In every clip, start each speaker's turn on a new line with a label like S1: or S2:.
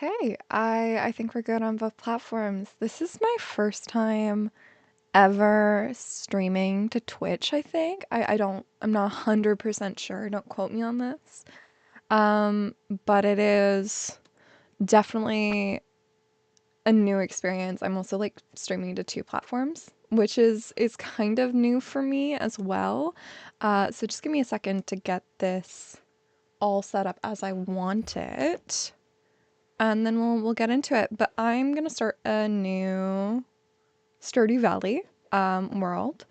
S1: Okay, I think we're good on both platforms. This is my first time ever streaming to Twitch, I think. I'm not 100% sure. Don't quote me on this. Um, but it is definitely a new experience. I'm also like streaming to two platforms, which is kind of new for me as well. So just give me a second to get this all set up as I want it. And then we'll get into it. But I'm gonna start a new Stardew Valley world,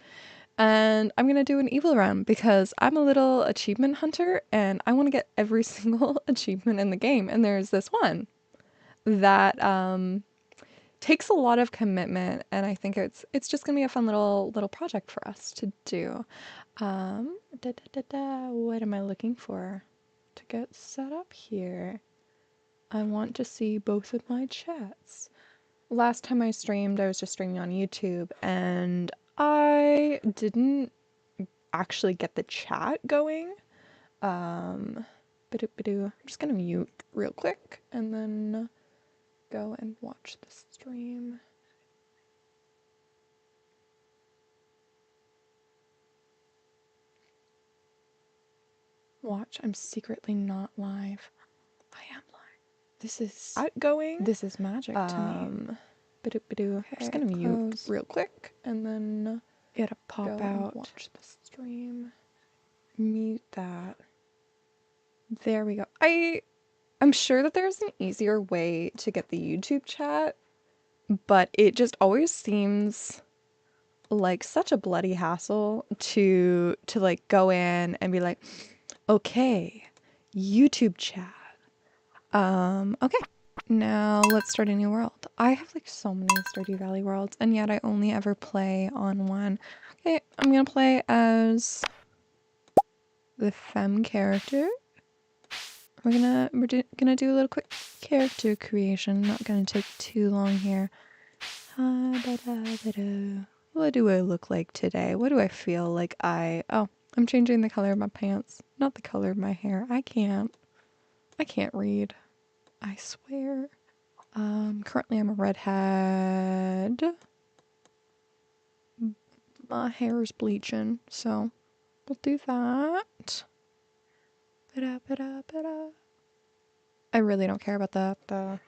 S1: and I'm gonna do an evil run because I'm a little achievement hunter and I want to get every single achievement in the game. And there's this one that takes a lot of commitment, and I think it's just gonna be a fun little project for us to do. What am I looking for to get set up here? I want to see both of my chats. Last time I streamed, I was just streaming on YouTube, and I didn't actually get the chat going. I'm just gonna mute real quick and then go and watch the stream. Watch, I'm secretly not live. I am live. This is
S2: outgoing.
S1: This is magic to me. I'm just gonna mute real quick and then
S2: It'll pop
S1: go
S2: out.
S1: and watch the stream. Mute that. There we go. I'm sure that there's an easier way to get the YouTube chat, but it just always seems like such a bloody hassle to like go in and be like, okay, YouTube chat. Okay. Now let's start a new world. I have like so many Stardew Valley worlds, and yet I only ever play on one. Okay, I'm gonna play as the femme character. We're gonna do a little quick character creation. Not gonna take too long here. What do I look like today? What do I feel like Oh, I'm changing the color of my pants, not the color of my hair. I can't read. I swear. Currently I'm a redhead. My hair is bleaching, so we'll do that. I really don't care about the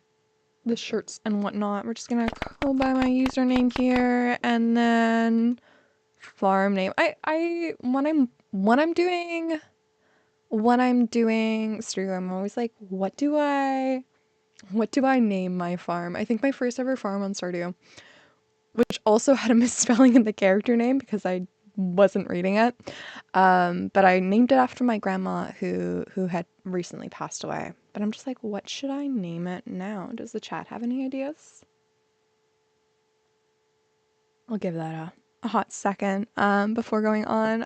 S1: shirts and whatnot. We're just gonna go by my username here and then farm name. When I'm doing Stardew, I'm always like, what do I name my farm? I think my first ever farm on Stardew, which also had a misspelling in the character name because I wasn't reading it. But I named it after my grandma who had recently passed away. But I'm just like, what should I name it now? Does the chat have any ideas? I'll give that a hot second before going on.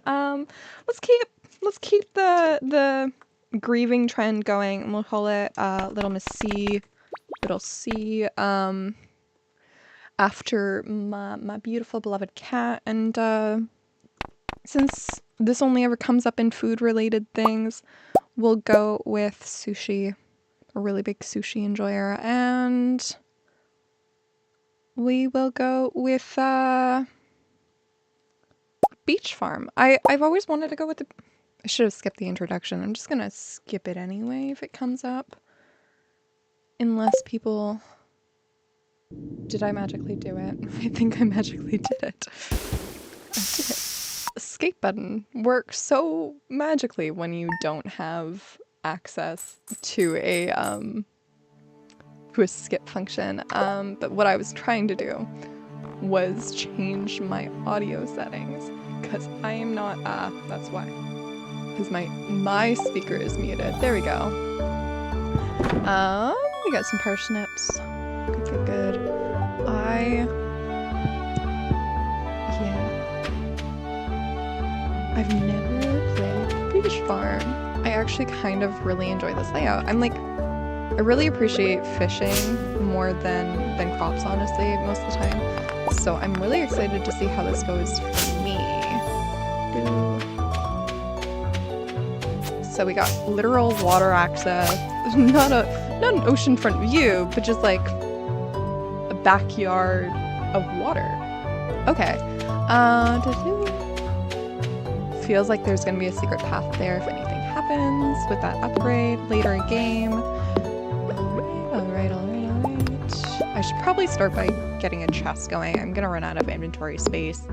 S1: Let's keep the grieving trend going, and we'll call it Little Miss C, Little C, after my beautiful beloved cat. And since this only ever comes up in food related things, we'll go with sushi, a really big sushi enjoyer, and we will go with beach farm. I've always wanted to go with I should have skipped the introduction. I'm just gonna skip it anyway if it comes up. Unless people... Did I magically do it? I think I magically did it. I did it. Escape button works so magically when you don't have access to a skip function. But what I was trying to do was change my audio settings because I am not that's why. Because my speaker is muted. There we go. We got some parsnips. Good. I've never played Beach Farm. I actually kind of really enjoy this layout. I really appreciate fishing more than crops, honestly, most of the time. So I'm really excited to see how this goes for me. So we got literal water access. Not not an oceanfront view, but just like a backyard of water. Okay. Feels like there's gonna be a secret path there if anything happens with that upgrade later in game. Alright. I should probably start by getting a chest going. I'm gonna run out of inventory space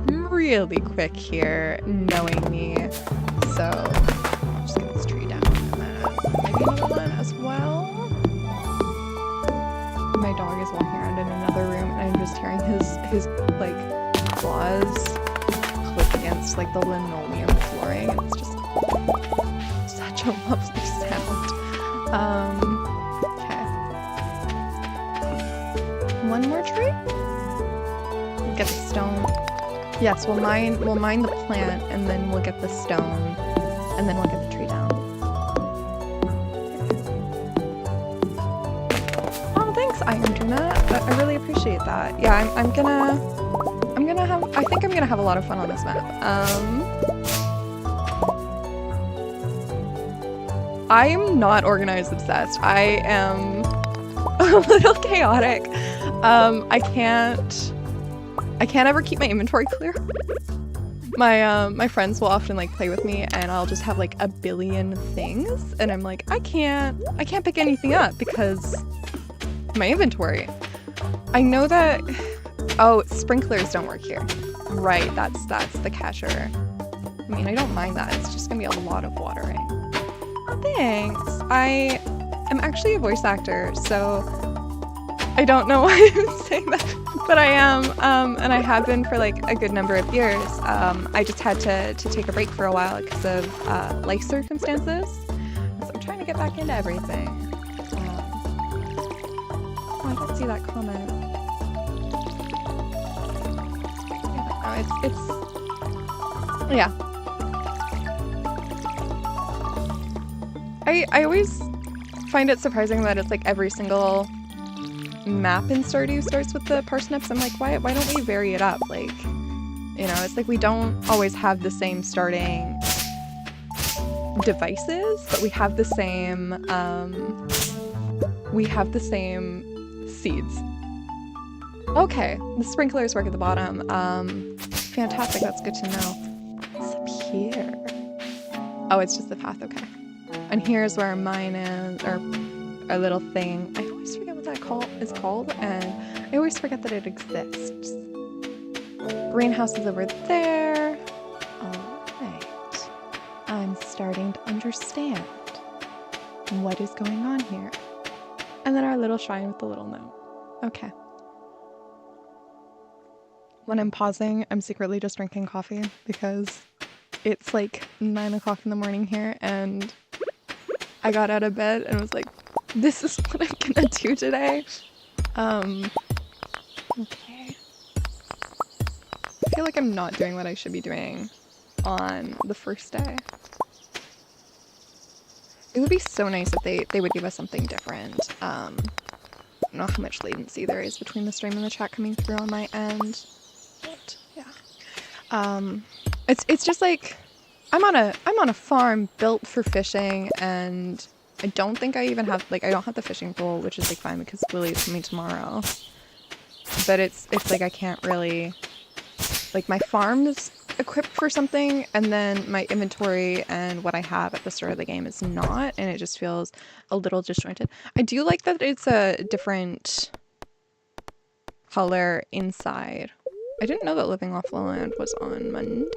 S1: really quick here, knowing me. So I'll just get this tree down and then maybe another one as well. My dog is walking around in another room and I'm just hearing his like claws click against like the linoleum flooring. It's just such a lovely sound. Okay. One more tree? We'll get the stone. Yes, we'll mine the plant and then we'll get the stone and then we'll get the tree down. Oh, thanks, Iron Tuna. I really appreciate that. Yeah, I think I'm gonna have a lot of fun on this map. I am not organized obsessed. I am a little chaotic. I can't ever keep my inventory clear. My friends will often like play with me and I'll just have like a billion things and I'm like, I can't pick anything up because my inventory. I know that, oh, sprinklers don't work here. Right, that's the catcher. I mean, I don't mind that. It's just gonna be a lot of watering. Oh, thanks. I am actually a voice actor, so I don't know why I'm saying that, but I am, and I have been for like a good number of years. I just had to take a break for a while because of life circumstances. So I'm trying to get back into everything. Oh, I don't see that comment. Yeah. I always find it surprising that it's like every single map in Stardew starts with the parsnips. I'm like, why don't we vary it up? Like, you know, it's like we don't always have the same starting devices, but we have the same seeds. Okay, the sprinklers work at the bottom. Fantastic, that's good to know. What's up here? Oh, it's just the path, okay. And here's where mine is, or a little thing. I always forget what that is called, and I always forget that it exists. Greenhouse is over there. Alright. I'm starting to understand what is going on here. And then our little shrine with the little note. Okay. When I'm pausing, I'm secretly just drinking coffee because it's like 9 o'clock in the morning here and I got out of bed and was like, this is what I'm gonna do today. Okay. I feel like I'm not doing what I should be doing on the first day. It would be so nice if they would give us something different. I don't know how much latency there is between the stream and the chat coming through on my end. But yeah. It's just like I'm on a farm built for fishing, and I don't think I even have I don't have the fishing pole, which is like fine because Lily's coming tomorrow. But it's like I can't really, like, my farm's equipped for something and then my inventory and what I have at the start of the game is not, and it just feels a little disjointed. I do like that it's a different color inside. I didn't know that living off the land was on Mondays.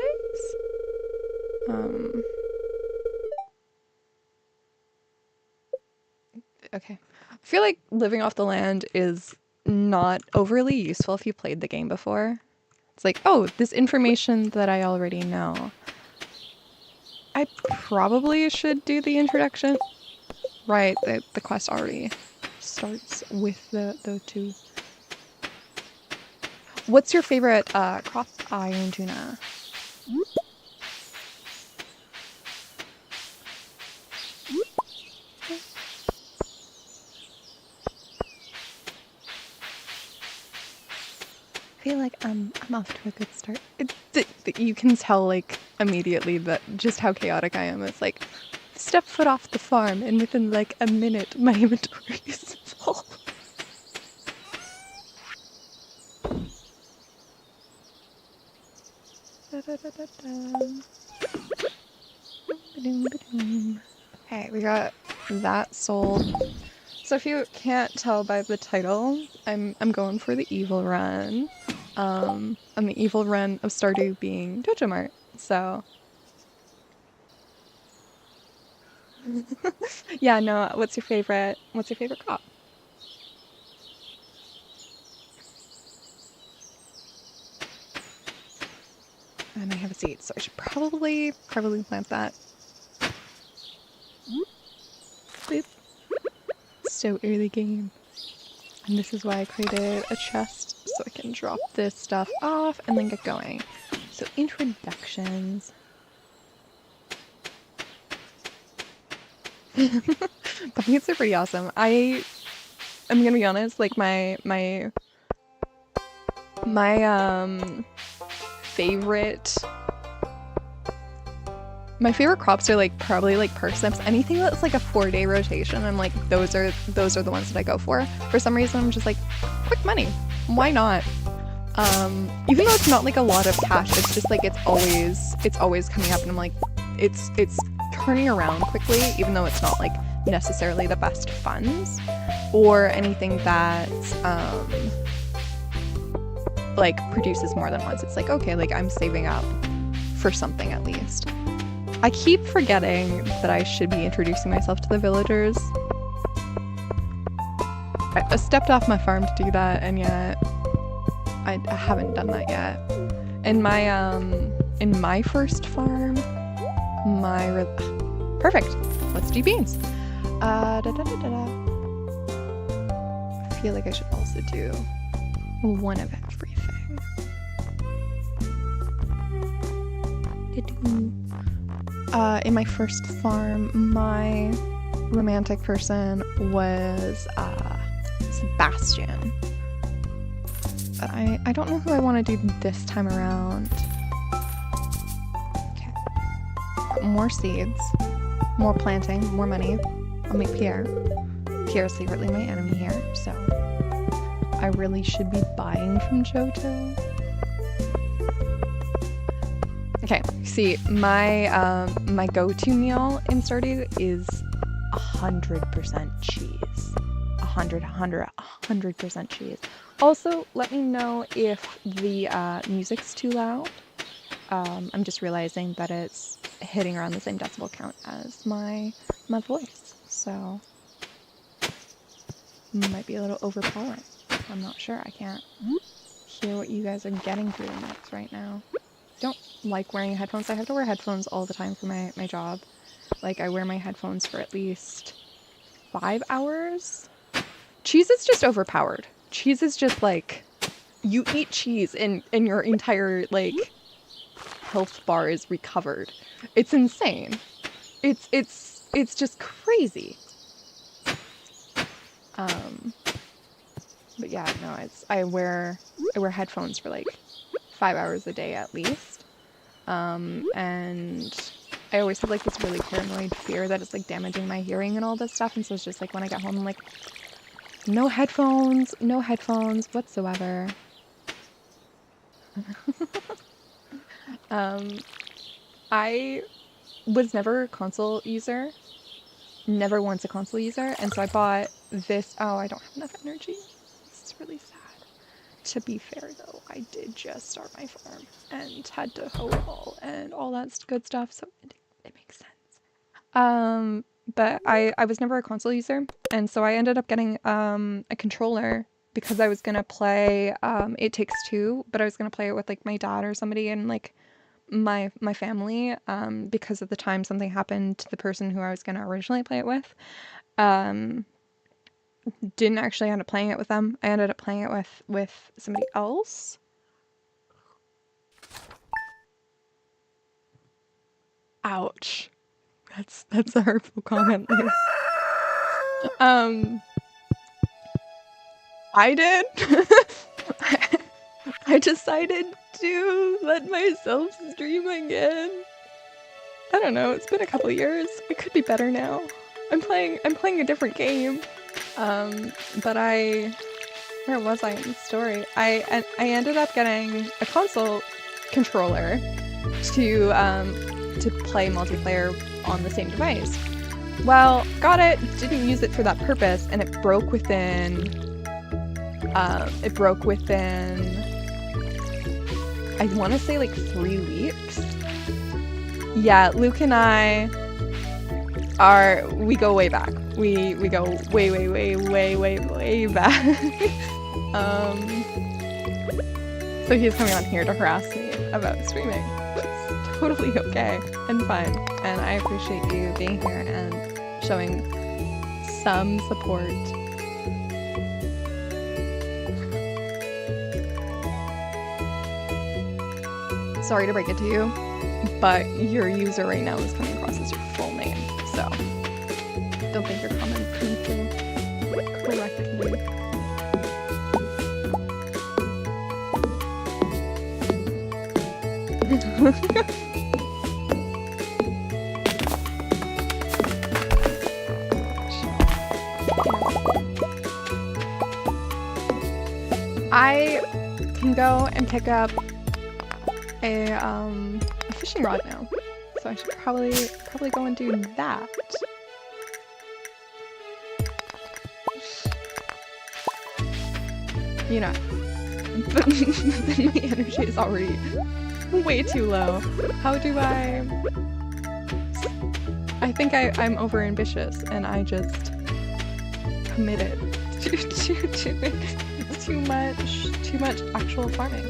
S1: Okay. I feel like living off the land is not overly useful if you played the game before. It's like, oh, this information that I already know. I probably should do the introduction. Right, the quest already starts with the two. What's your favorite crop, Iron Tuna? I feel like I'm off to a good start. You can tell like immediately that just how chaotic I am. It's like step foot off the farm, and within like a minute, my inventory is full. Okay, we got that sold. So if you can't tell by the title, I'm going for the evil run. And the evil run of Stardew being Dojo Mart. So yeah, no, what's your favorite crop? And I have a seed, so I should probably plant that. Boop. So early game. And this is why I created a chest, so I can drop this stuff off and then get going. So introductions. Pumpkins are pretty awesome. I'm gonna be honest, like my favorite crops are like probably like parsnips. Anything that's like a 4-day rotation, I'm like those are the ones that I go for. For some reason I'm just like, quick money. Why not? Even though it's not like a lot of cash, it's just like it's always coming up and I'm like it's turning around quickly, even though it's not like necessarily the best funds or anything that like produces more than once. It's like, okay, like I'm saving up for something at least. I keep forgetting that I should be introducing myself to the villagers. I stepped off my farm to do that, and yet I haven't done that yet. In my first farm, perfect. Let's do beans. I feel like I should also do one of everything. In my first farm, my romantic person was Sebastian. But I don't know who I want to do this time around. Okay. More seeds, more planting, more money. I'll make Pierre. Pierre's secretly my enemy here, so I really should be buying from Johto. Okay, see, my go-to meal in Stardew is 100% cheese. 100% cheese. Also, let me know if the music's too loud. I'm just realizing that it's hitting around the same decibel count as my voice, so might be a little overpowering. I'm not sure. I can't hear what you guys are getting through the mix right now. Don't like wearing headphones. I have to wear headphones all the time for my job. Like, I wear my headphones for at least 5 hours. Cheese is just overpowered. Cheese is just like, you eat cheese and your entire like health bar is recovered. It's insane. It's just crazy. But yeah, no, I wear headphones for like 5 hours a day at least. And I always have like this really paranoid fear that it's like damaging my hearing and all this stuff, and so it's just like when I get home I'm like, no headphones whatsoever. I was never a console user. Never once a console user, and so I bought this. Oh, I don't have enough energy. This is really sad. To be fair though, I did just start my farm and had to hoe it all and all that good stuff, so it makes sense. But I was never a console user, and so I ended up getting a controller because I was gonna play It Takes Two, but I was gonna play it with like my dad or somebody and like my family, because at the time something happened to the person who I was gonna originally play it with. Didn't actually end up playing it with them. I ended up playing it with somebody else. Ouch. That's a hurtful comment there. I did. I decided to let myself stream again. I don't know, it's been a couple years. It could be better now. I'm playing a different game. But where was I in the story? I ended up getting a console controller to play multiplayer on the same device. Well, got it, didn't use it for that purpose, and it broke within I want to say like 3 weeks. Yeah, Luke and I we go way back. We go way back. So he's coming on here to harass me about streaming. It's totally okay and fine. And I appreciate you being here and showing some support. Sorry to break it to you, but your user right now is coming across as your full name, so don't think your comment came through correctly. I can go and pick up a fishing rod now, so I should probably go and do that. You know, but my energy is already way too low. How do I think I'm over ambitious and I just committed to too much actual farming.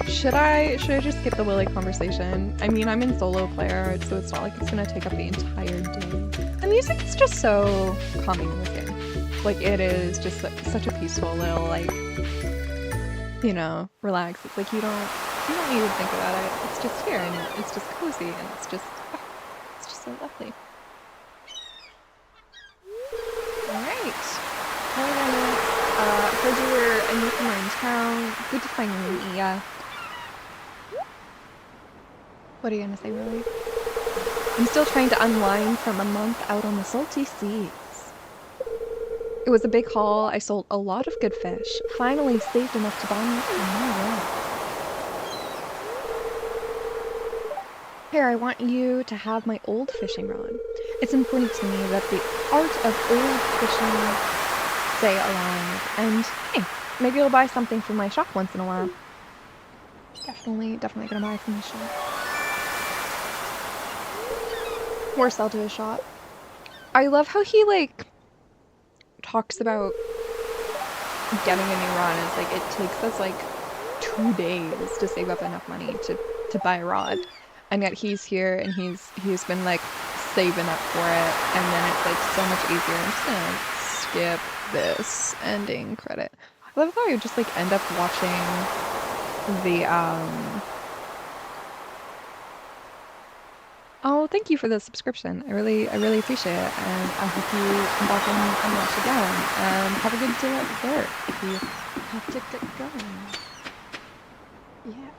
S1: Should I just skip the Willy conversation? I mean, I'm in solo player, so it's not like it's gonna take up the entire day. The music is just so calming in this game. Like, it is just such a peaceful little, like, you know, relax. It's like you don't need to think about it. It's just here, and it's just cozy, and it's just so lovely. Alright. Hello, Dennis. Heard you were a newcomer in town. Good to finally meet ya. What are you gonna say, Willy? I'm still trying to unwind from a month out on the salty seas. It was a big haul. I sold a lot of good fish. Finally saved enough to buy me a new rod. Here, I want you to have my old fishing rod. It's important to me that the art of old fishing stay alive. And hey, maybe you'll buy something from my shop once in a while. Definitely gonna buy from the shop. Or sell to his shop. I love how he, like, talks about getting a new rod. It's like, it takes us, like, 2 days to save up enough money to buy a rod. And yet he's here and he's been, like, saving up for it. And then it's, like, so much easier. I'm just gonna skip this ending credit. I love how I just, like, end up watching the, Oh, thank you for the subscription. I really appreciate it, and I hope you come back and watch again. And have a good day at work if you have to get going. Yeah.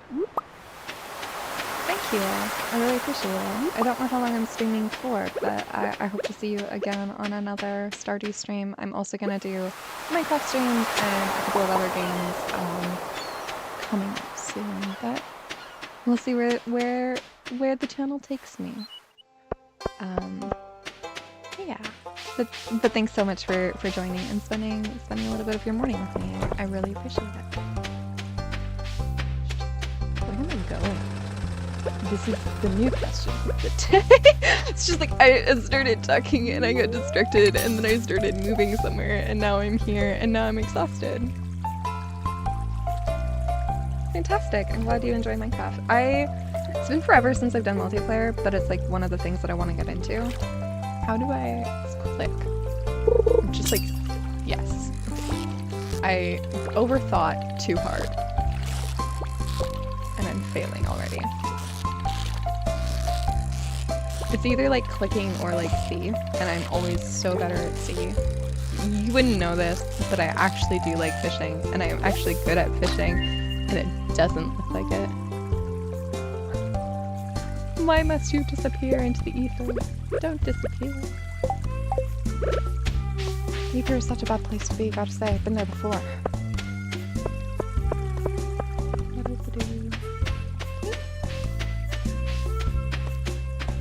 S1: Thank you. I really appreciate it. I don't know how long I'm streaming for, but I hope to see you again on another Stardew stream. I'm also gonna do Minecraft streams and a couple of other games coming up soon, but we'll see where the channel takes me. Yeah. But thanks so much for joining and spending a little bit of your morning with me. I really appreciate it. Where am I going? This is the new question of the day. It's just like I started talking and I got distracted and then I started moving somewhere and now I'm here and now I'm exhausted. Fantastic. I'm glad you enjoy Minecraft. It's been forever since I've done multiplayer, but it's like one of the things that I want to get into. How do I click? Just like, yes. I overthought too hard. And I'm failing already. It's either like clicking or like C, and I'm always so better at C. You wouldn't know this, but I actually do like fishing, and I'm actually good at fishing, and it doesn't look like it. Why must you disappear into the ether? Don't disappear. Ether is such a bad place to be, gotta say, I've been there before.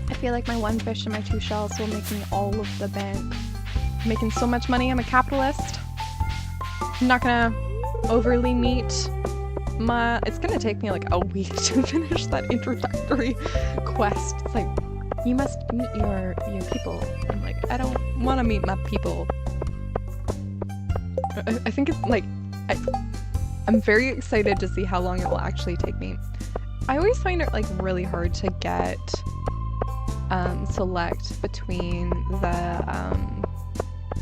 S1: I feel like my one fish and my 2 shells will make me all of the bank. I'm making so much money, I'm a capitalist. I'm not gonna overly meet my... It's gonna take me like a week to finish that introductory quest. It's like, you must meet your people. I'm like, I don't want to meet my people. I think it's like... I'm very excited to see how long it will actually take me. I always find it like really hard to get... select between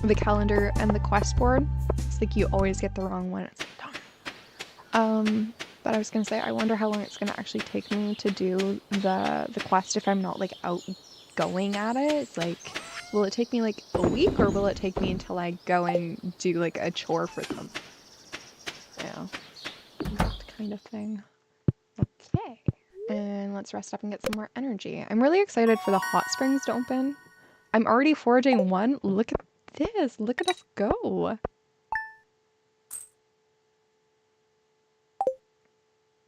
S1: the calendar and the quest board. It's like you always get the wrong one. It's like, darn. But I was gonna say, I wonder how long it's gonna actually take me to do the quest if I'm not like out going at it. It's like, will it take me like a week, or will it take me until I go and do like a chore for them? Yeah, that kind of thing. Okay. And let's rest up and get some more energy. I'm really excited for the hot springs to open. I'm already foraging 1. Look at this. Look at us go.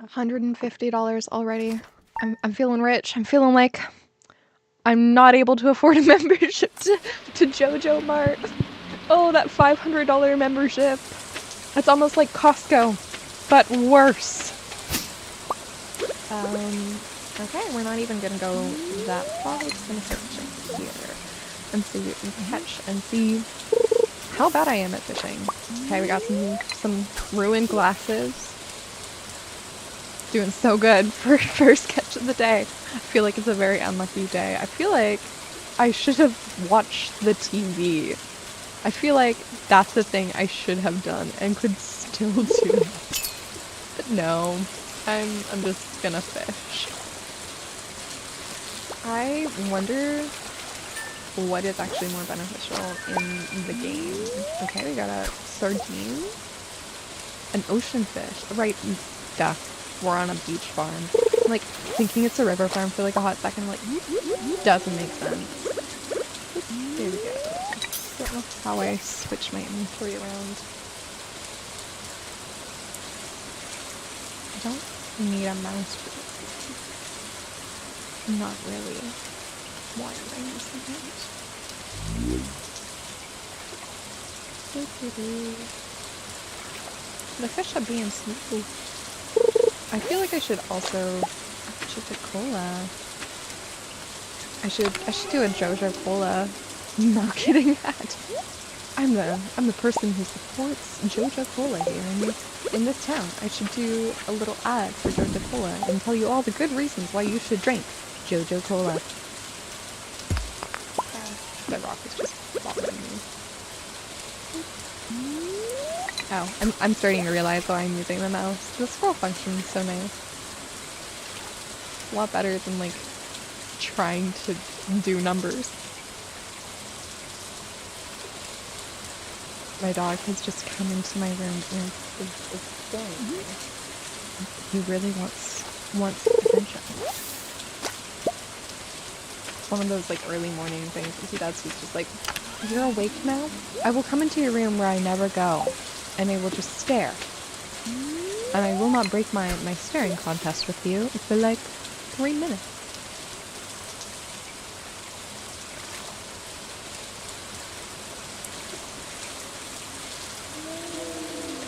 S1: $150 already. I'm feeling rich. I'm feeling like I'm not able to afford a membership to JoJo Mart. Oh, that $500 membership. It's almost like Costco, but worse. Okay, we're not even gonna go that far. We're just gonna search here and see what we can catch and see how bad I am at fishing. Okay, we got some ruined glasses. Doing so good for first catch of the day. I feel like it's a very unlucky day. I feel like I should have watched the TV. I feel like that's the thing I should have done and could still do. But no, I'm just gonna fish. I wonder what is actually more beneficial in the game. Okay, we got a sardine, an ocean fish. Right, duh. We're on a beach farm. I'm like thinking it's a river farm for like a hot second. I'm like, doesn't make sense. There we go. I don't know how I switch my inventory around. I don't need a mouse for this. Not really. Why am I using it? The fish are being smooth. I feel like I should also Coca-Cola. I should do a JoJo Cola marketing ad. I'm the person who supports JoJo Cola here in this town. I should do a little ad for JoJo Cola and tell you all the good reasons why you should drink JoJo Cola. That rock is just bothering me. Oh, I'm starting to realize why I'm using the mouse. The scroll function is so nice. A lot better than like trying to do numbers. My dog has just come into my room and is staring. He really wants attention. One of those like early morning things that he does. He's just like, "You're awake now? I will come into your room where I never go. And I will just stare. And I will not break my staring contest with you for like 3 minutes."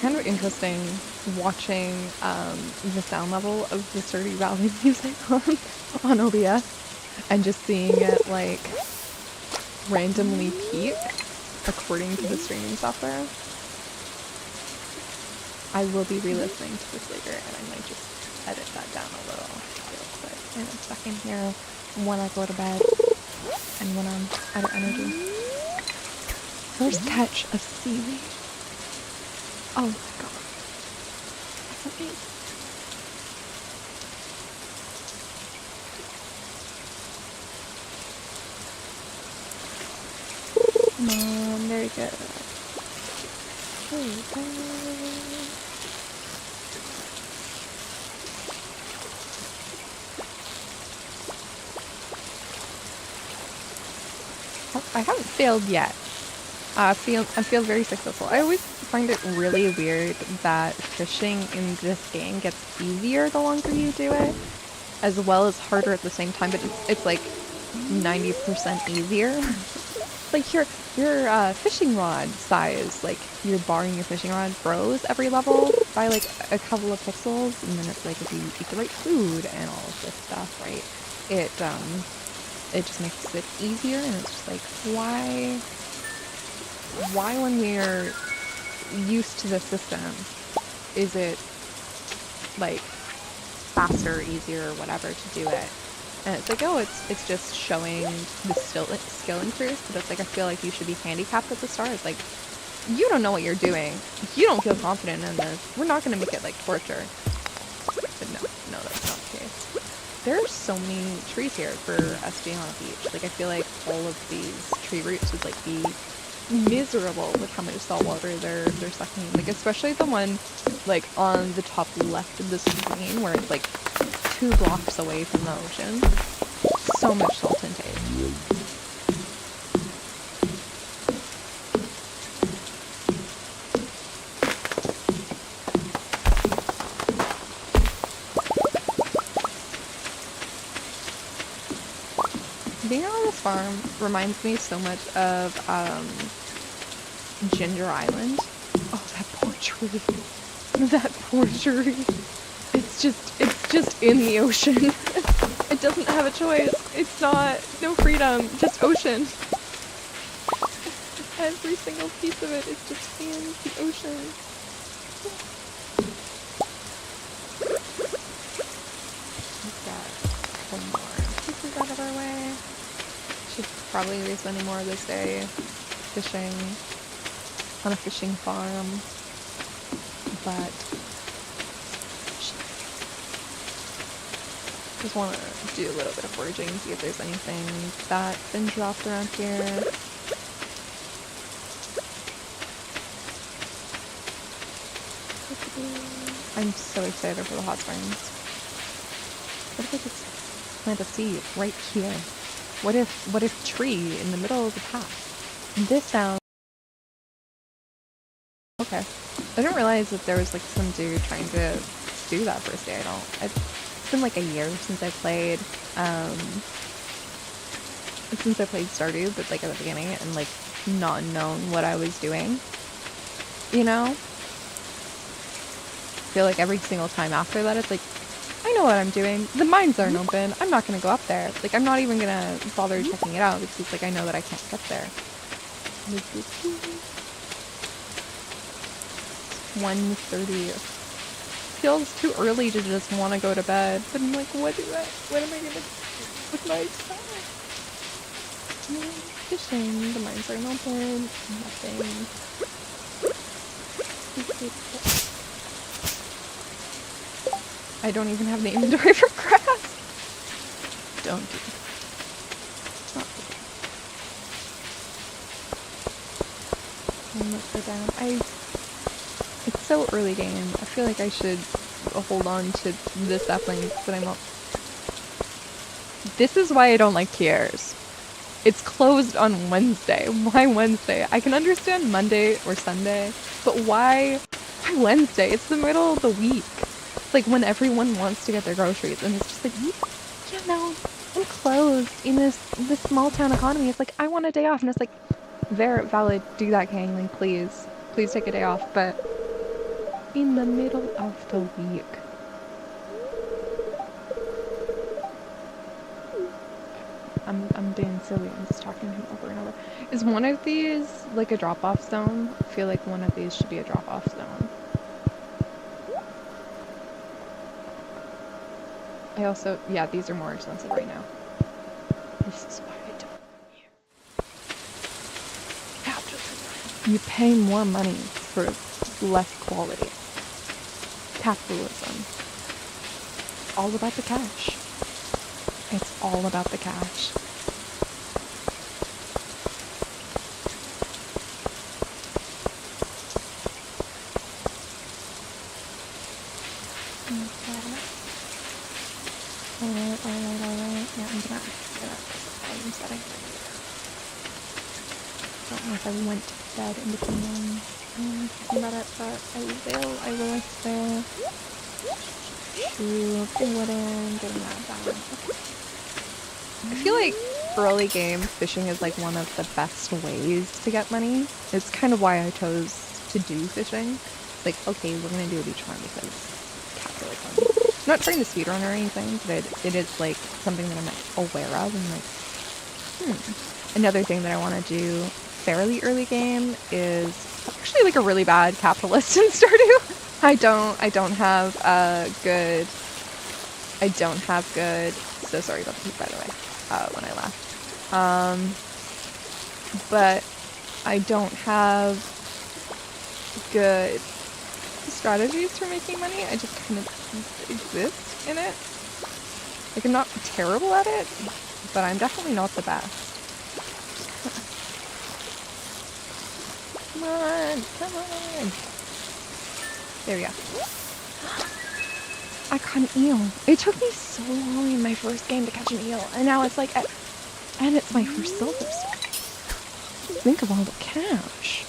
S1: Kind of interesting watching the sound level of the Stardew Valley music on OBS and just seeing it like randomly peak according to the streaming software. I will be re-listening to this later, and I might just edit that down a little real quick in a second here when I go to bed and when I'm out of energy. First catch of seaweed. Oh my god. That's amazing. Come on, very good. I haven't failed yet. I feel very successful. I always find it really weird that fishing in this game gets easier the longer you do it, as well as harder at the same time. But it's like 90% easier. Like your fishing rod size, like your bar in your fishing rod grows every level by like a couple of pixels, and then it's like if you eat the right food and all of this stuff, right? It just makes it easier, and it's just like why when we're used to the system is it like faster, easier, or whatever to do it? And it's like, oh, it's just showing the skill increase, but it's like I feel like you should be handicapped at the start. It's like you don't know what you're doing. You don't feel confident in this. We're not gonna make it like torture. But no, that's not the case. There are so many trees here for us being on a beach. Like I feel like all of these tree roots would like be miserable with how much salt water they're sucking in. Like especially the one like on the top left of the screen where it's like 2 blocks away from the ocean. So much salt intake. Being on this farm reminds me so much of Ginger Island. Oh, that poor tree. That poor tree. It's just in the ocean. It doesn't have a choice. It's no freedom, just ocean. Every single piece of it is just in the ocean. We've got one more pieces out of our way. Should probably be spending more of this day fishing on a fishing farm, but just want to do a little bit of foraging, see if there's anything that's been dropped around here. I'm so excited for the hot springs. What if I just plant a seed right here? What if tree in the middle of the path? This sounds okay. I didn't realize that there was like some dude trying to do that first day. It's been like a year since I played Stardew, but like at the beginning, and like not known what I was doing. You know? I feel like every single time after that, it's like, I know what I'm doing. The mines aren't open. I'm not gonna go up there. Like, I'm not even gonna bother checking it out because it's like I know that I can't get there. 1:30. Feels too early to just want to go to bed. But I'm like, what am I gonna do with my time? Fishing. The mines aren't open. Nothing. I don't even have the inventory for grass. Don't do it. Not good. And let's go down. It's so early game. I feel like I should hold on to the saplings that I'm up. This is why I don't like tiers. It's closed on Wednesday. Why Wednesday? I can understand Monday or Sunday, but why Wednesday? It's the middle of the week. It's like when everyone wants to get their groceries, and it's just like, you know, I'm closed in this small town economy. It's like, I want a day off, and it's like, very valid. Do that, Kangling, please. Please take a day off, but in the middle of the week. I'm being silly. I'm just talking to him over and over. Is one of these like a drop-off zone? I feel like one of these should be a drop-off zone. I also, yeah, these are more expensive right now. This is why I don't here. Capitalism. You pay more money for less quality. Capitalism. It's all about the cash. It's all about the cash. don't know if I went to bed in between talking about it, but I will like the shoe, putting wood in, getting that done. Okay. I feel like early game fishing is like one of the best ways to get money. It's kind of why I chose to do fishing. Like, okay, we're gonna do a beach farm because capitalism. I'm not trying to speedrun or anything, but it is like something that I'm like aware of and like, Another thing that I want to do fairly early game is actually like a really bad Capitalism Stardew. I don't have good. So sorry about the heat, by the way. When I left, but I don't have good strategies for making money. I just kind of exist in it. Like, I'm not terrible at it, but I'm definitely not the best. Come on. There we go. I caught an eel. It took me so long in my first game to catch an eel, and now it's like, and it's my first silver star. Think of all the cash.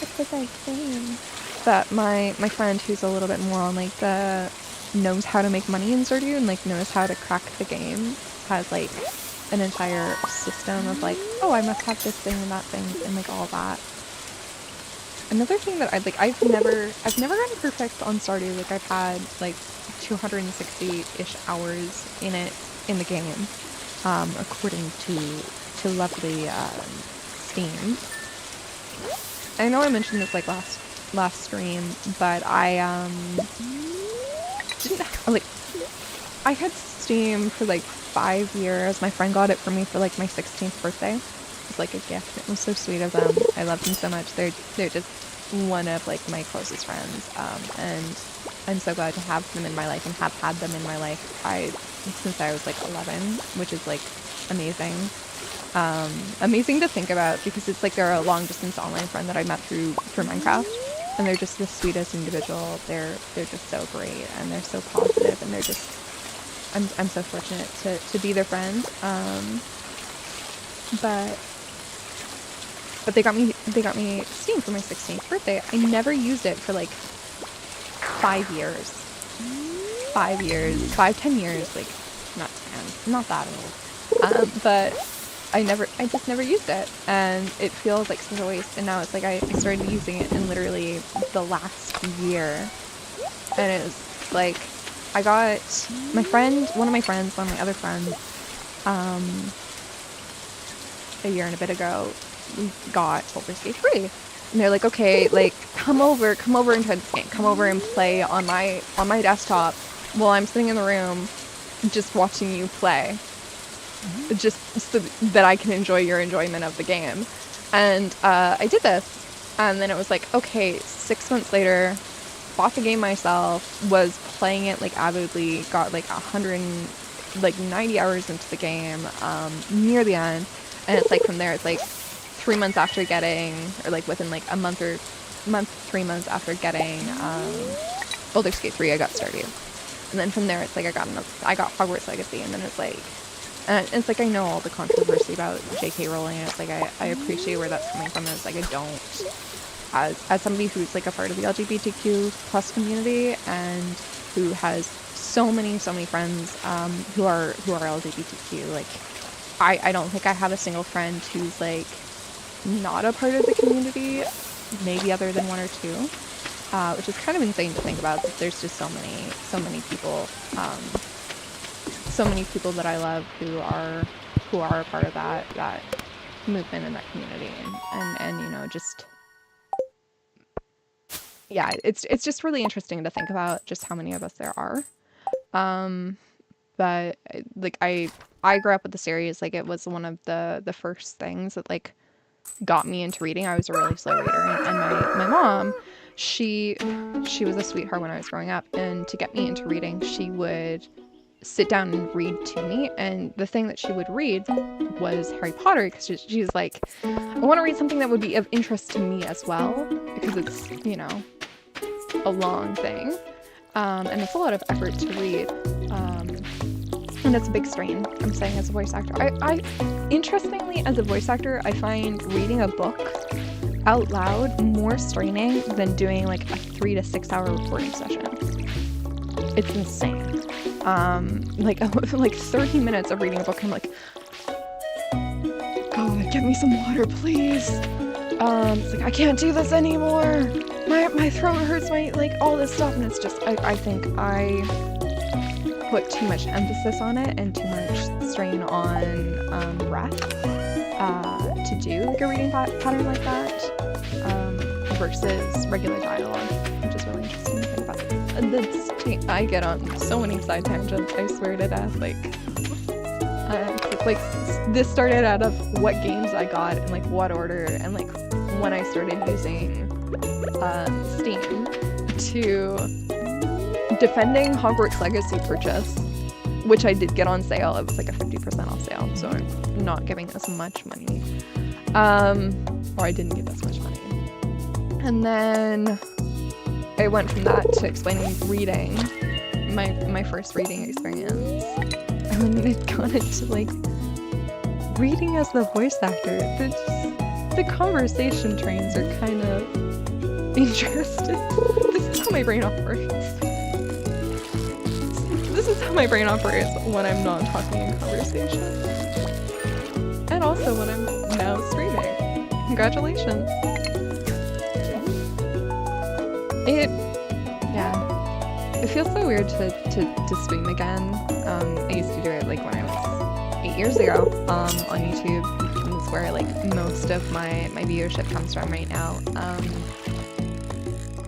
S1: What was I saying? That my friend who's a little bit more on like the knows how to make money in Stardew and like knows how to crack the game has like an entire system of like, oh, I must have this thing and that thing and like all that. Another thing that I've never gotten perfect on Stardew. Like, I've had like 260-ish hours in it in the game, according to lovely Steam. I know I mentioned this like last stream, but I didn't like, I had Steam for like 5 years. My friend got it for me for like my 16th birthday. It was like a gift. It was so sweet of them. I love them so much. They're just one of like my closest friends, and I'm so glad to have them in my life and have had them in my life since I was like 11, which is like amazing. Amazing to think about because it's like they're a long distance online friend that I met through Minecraft, and they're just the sweetest individual. They're just so great, and they're so positive, and they're just I'm so fortunate to be their friend. But they got me Steam for my 16th birthday. I never used it for like 5 years. 10 years, like not 10, not that old. But I just never used it, and it feels like such a waste. And now it's like I started using it in literally the last year, and it was like I got one of my other friends, a year and a bit ago, we got Baldur's Gate 3, and they're like, okay, like come over and try this game. Come over and play on my desktop while I'm sitting in the room, just watching you play. Just so that I can enjoy your enjoyment of the game. And I did this, and then it was like, okay, 6 months later, bought the game myself, was playing it like avidly, got like 190 hours into the game, near the end, and it's like from there, it's like 3 months after getting, or like within like 3 months after getting Baldur's Gate 3, I got Stardew. And then from there, it's like I got Hogwarts Legacy, and then it's like, and it's like I know all the controversy about J.K. Rowling, and it's like I appreciate where that's coming from, and it's like I don't, as somebody who's like a part of the LGBTQ plus community and who has so many friends who are LGBTQ, like I don't think I have a single friend who's like not a part of the community, maybe other than one or two, which is kind of insane to think about, that there's just so many people that I love who are a part of that movement and that community, and you know, just yeah, it's just really interesting to think about just how many of us there are. But like I grew up with the series. Like, it was one of the first things that like got me into reading. I was a really slow reader, and my mom, she was a sweetheart when I was growing up, and to get me into reading, she would sit down and read to me, and the thing that she would read was Harry Potter, because she's like, I want to read something that would be of interest to me as well, because it's, you know, a long thing. and it's a lot of effort to read. And it's a big strain, I'm saying, as a voice actor. I interestingly, as a voice actor, I find reading a book out loud more straining than doing like a 3 to 6 hour recording session. It's insane. Like 30 minutes of reading a book, I'm like, God, get me some water, please. It's like, I can't do this anymore. My throat hurts, like all this stuff, and it's just, I think I put too much emphasis on it and too much strain on breath to do like a reading pattern like that versus regular dialogue, which is really interesting to think about. And I get on so many side tangents, I swear to death. Like this started out of what games I got and like what order, and like when I started using Steam to defending Hogwarts Legacy purchase, which I did get on sale. It was like a 50% off sale, so I'm not giving as much money. Or I didn't give as much money. And then I went from that to explaining reading, my first reading experience. And then it got into like reading as the voice actor. The conversation trains are kind of interesting. This is how my brain operates. This is how my brain operates when I'm not talking in conversation. And also when I'm now streaming. Congratulations. It feels so weird to stream again. I used to do it like when I was 8 years ago on YouTube. It's where like most of my viewership comes from right now.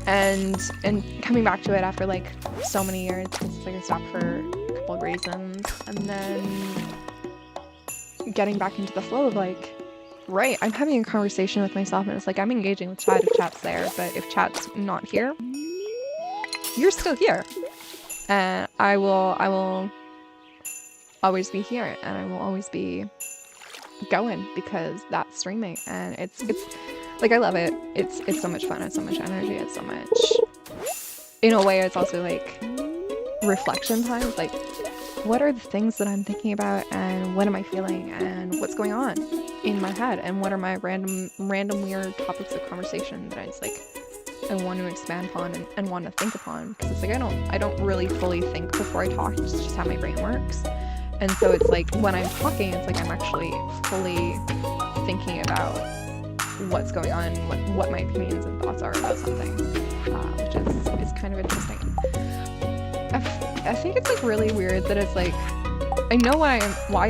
S1: And coming back to it after like so many years, it's like I stopped for a couple of reasons, and then getting back into the flow of like, right, I'm having a conversation with myself, and it's like I'm engaging with chat if chat's there, but if chat's not here, you're still here, and I will always be here, and I will always be going because that's streaming, and it's like I love it. It's so much fun. It's so much energy. It's so much. In a way, it's also like reflection time. It's like, what are the things that I'm thinking about, and what am I feeling, and what's going on in my head, and what are my random weird topics of conversation that I just like I want to expand upon and want to think upon, because it's like I don't really fully think before I talk. It's just how my brain works. And so it's like when I'm talking, it's like I'm actually fully thinking about what's going on, what my opinions and thoughts are about something, which is kind of interesting. I think it's like really weird that it's like I know why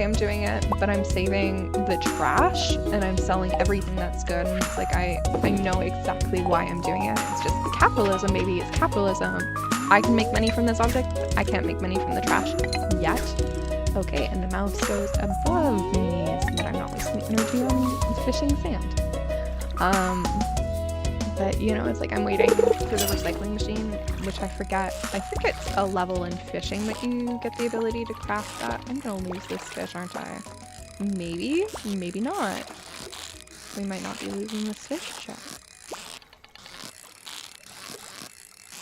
S1: I'm doing it, but I'm saving the trash and I'm selling everything that's good. And it's like I know exactly why I'm doing it. It's just capitalism, baby. It's capitalism. I can make money from this object. I can't make money from the trash yet. Okay, and the mouse goes above me so that I'm not wasting energy on fishing sand. But you know, it's like I'm waiting for the recycling machine, which I forget. I think it's a level in fishing that you get the ability to craft that. I'm gonna lose this fish, aren't I? Maybe, maybe not. We might not be losing this fish yet.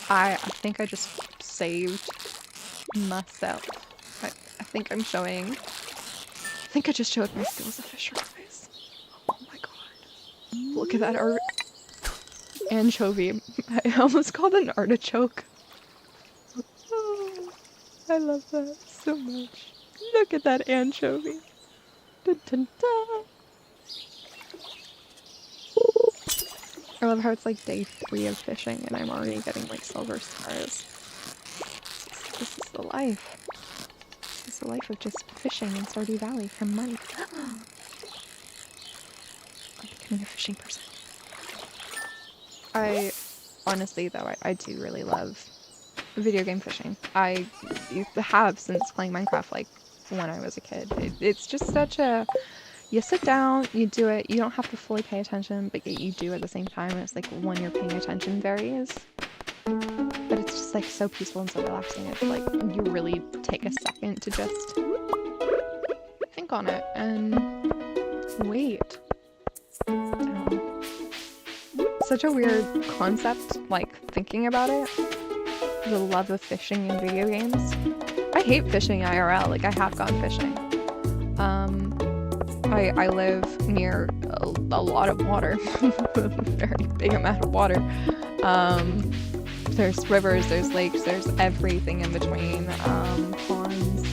S1: I think I just saved myself. I think I'm showing. I think I just showed my skills as a fisher, guys. Oh my god. Look at that art. Anchovy. I almost called it an artichoke. Oh, I love that so much. Look at that anchovy. Dun, dun, dun. I love how it's like day 3 of fishing and I'm already getting like silver stars. This is the life. This is the life of just fishing in Stardew Valley for money. I'm becoming a fishing person. I honestly though, I do really love video game fishing. I have since playing Minecraft like when I was a kid. It's just such a, you sit down, you do it, you don't have to fully pay attention, but you do at the same time. It's like when you're paying attention varies. But it's just like so peaceful and so relaxing. It's like you really take a second to just think on it and wait. Such a weird concept, like thinking about it. the love of fishing in video games. I hate fishing IRL, like I have gone fishing. I live near a lot of water, a very big amount of water. There's rivers, there's lakes, there's everything in between, ponds,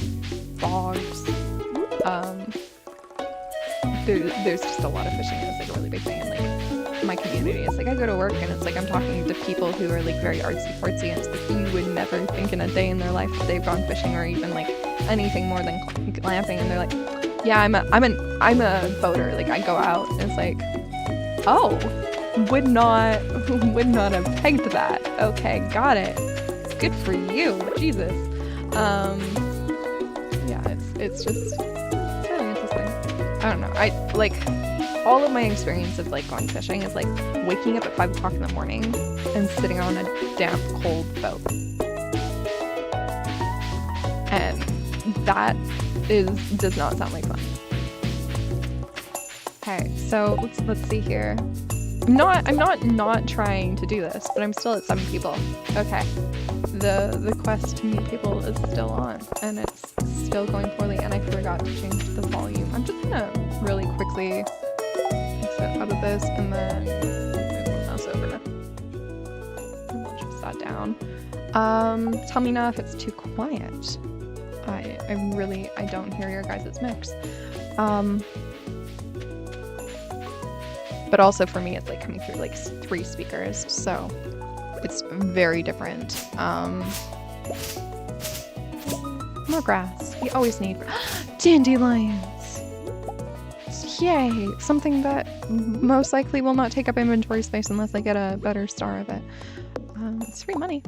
S1: bogs, there's just a lot of fishing. It's like a really big thing in like my community. It's like I go to work and it's like I'm talking to people who are like very artsy-fartsy, and it's like you would never think in a day in their life that they've gone fishing or even like anything more than glamping, and they're like, yeah, I'm a boater, like I go out, and it's like, oh, would not have pegged that. Okay, got it. Good for you, Jesus. Yeah, it's just really interesting. I don't know. I like all of my experience of like going fishing is like waking up at 5 o'clock in the morning and sitting on a damp, cold boat, and that does not sound like fun. Okay, so let's see here. I'm not trying to do this, but I'm still at 7 people. Okay. The quest to meet people is still on, and it's still going poorly, and I forgot to change the volume. I'm just gonna really quickly exit out of this and then move my mouse over. And we'll adjust that down. Tell me now if it's too quiet. I don't hear your guys' mix. But also for me, it's like coming through like 3 speakers, so it's very different. More grass. We always need dandelions. Yay! Something that most likely will not take up inventory space unless I get a better star of it. It's free money.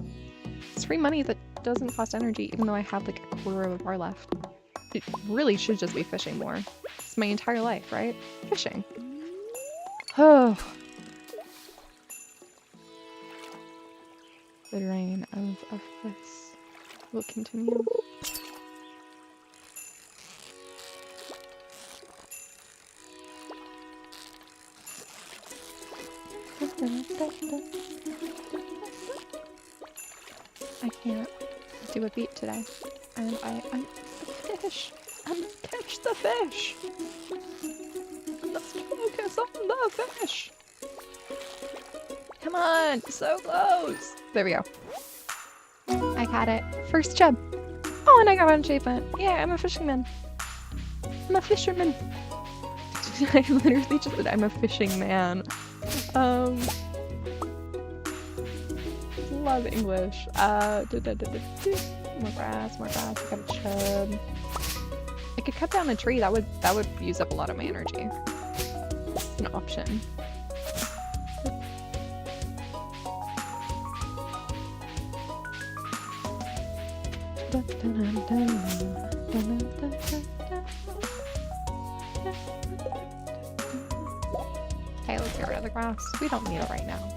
S1: It's free money that doesn't cost energy, even though I have like a quarter of a bar left. It really should just be fishing more. It's my entire life, right? Fishing. Oh. The reign of this will continue. I can't do a beat today, and I'm the fish. I'm catch the fish. Let's focus on the fish. Come on, so close. There we go. I got it. First job. Oh, and I got an achievement. Yeah, I'm a fisherman. I'm a fisherman. I literally just said I'm a fishing man. Love English. More grass, more grass. I got a chub. I could cut down a tree. That would use up a lot of my energy. It's an option. Okay, let's get rid of the grass. We don't need it right now.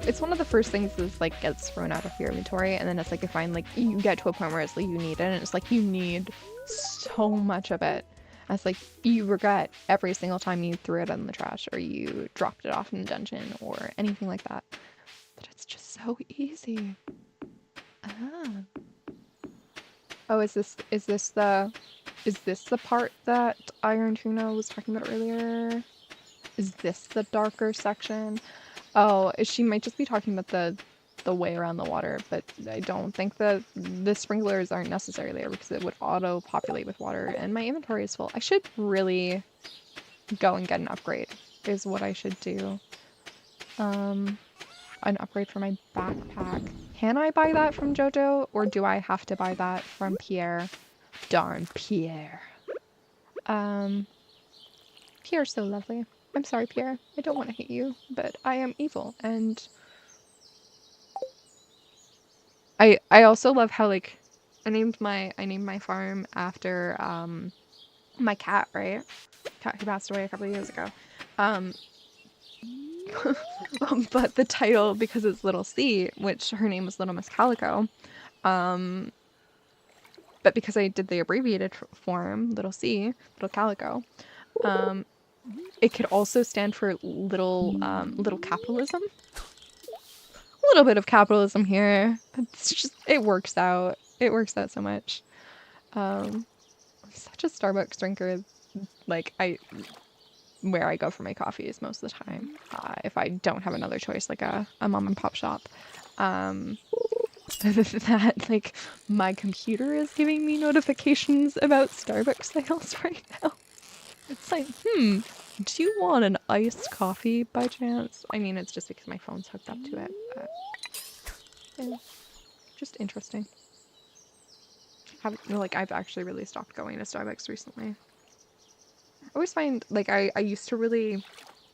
S1: It's one of the first things that's like gets thrown out of your inventory, and then it's like you find like you get to a point where it's like you need it, and it's like you need so much of it. And it's like you regret every single time you threw it in the trash or you dropped it off in a dungeon or anything like that. But it's just so easy. Oh, is this the part that Iron Tuna was talking about earlier? Is this the darker section? Oh, she might just be talking about the way around the water, but I don't think the sprinklers aren't necessary there because it would auto-populate with water, and my inventory is full. I should really go and get an upgrade, is what I should do. An upgrade for my backpack. Can I buy that from Jojo, or do I have to buy that from Pierre? Darn Pierre. Pierre's so lovely. I'm sorry, Pierre. I don't want to hate you, but I am evil, and I also love how like I named my farm after my cat, right? Cat who passed away a couple of years ago. But the title, because it's Little C, which her name was Little Miss Calico, but because I did the abbreviated form, Little C, Little Calico, it could also stand for little capitalism. little bit of capitalism here. It's just, it works out. It works out so much. I'm such a Starbucks drinker. Like, where I go for my coffee is most of the time. If I don't have another choice, like a mom and pop shop. That, like, my computer is giving me notifications about Starbucks sales right now. It's like, do you want an iced coffee by chance? I mean, it's just because my phone's hooked up to it, but yeah, just interesting. I've actually really stopped going to Starbucks recently. I always find, like, I used to really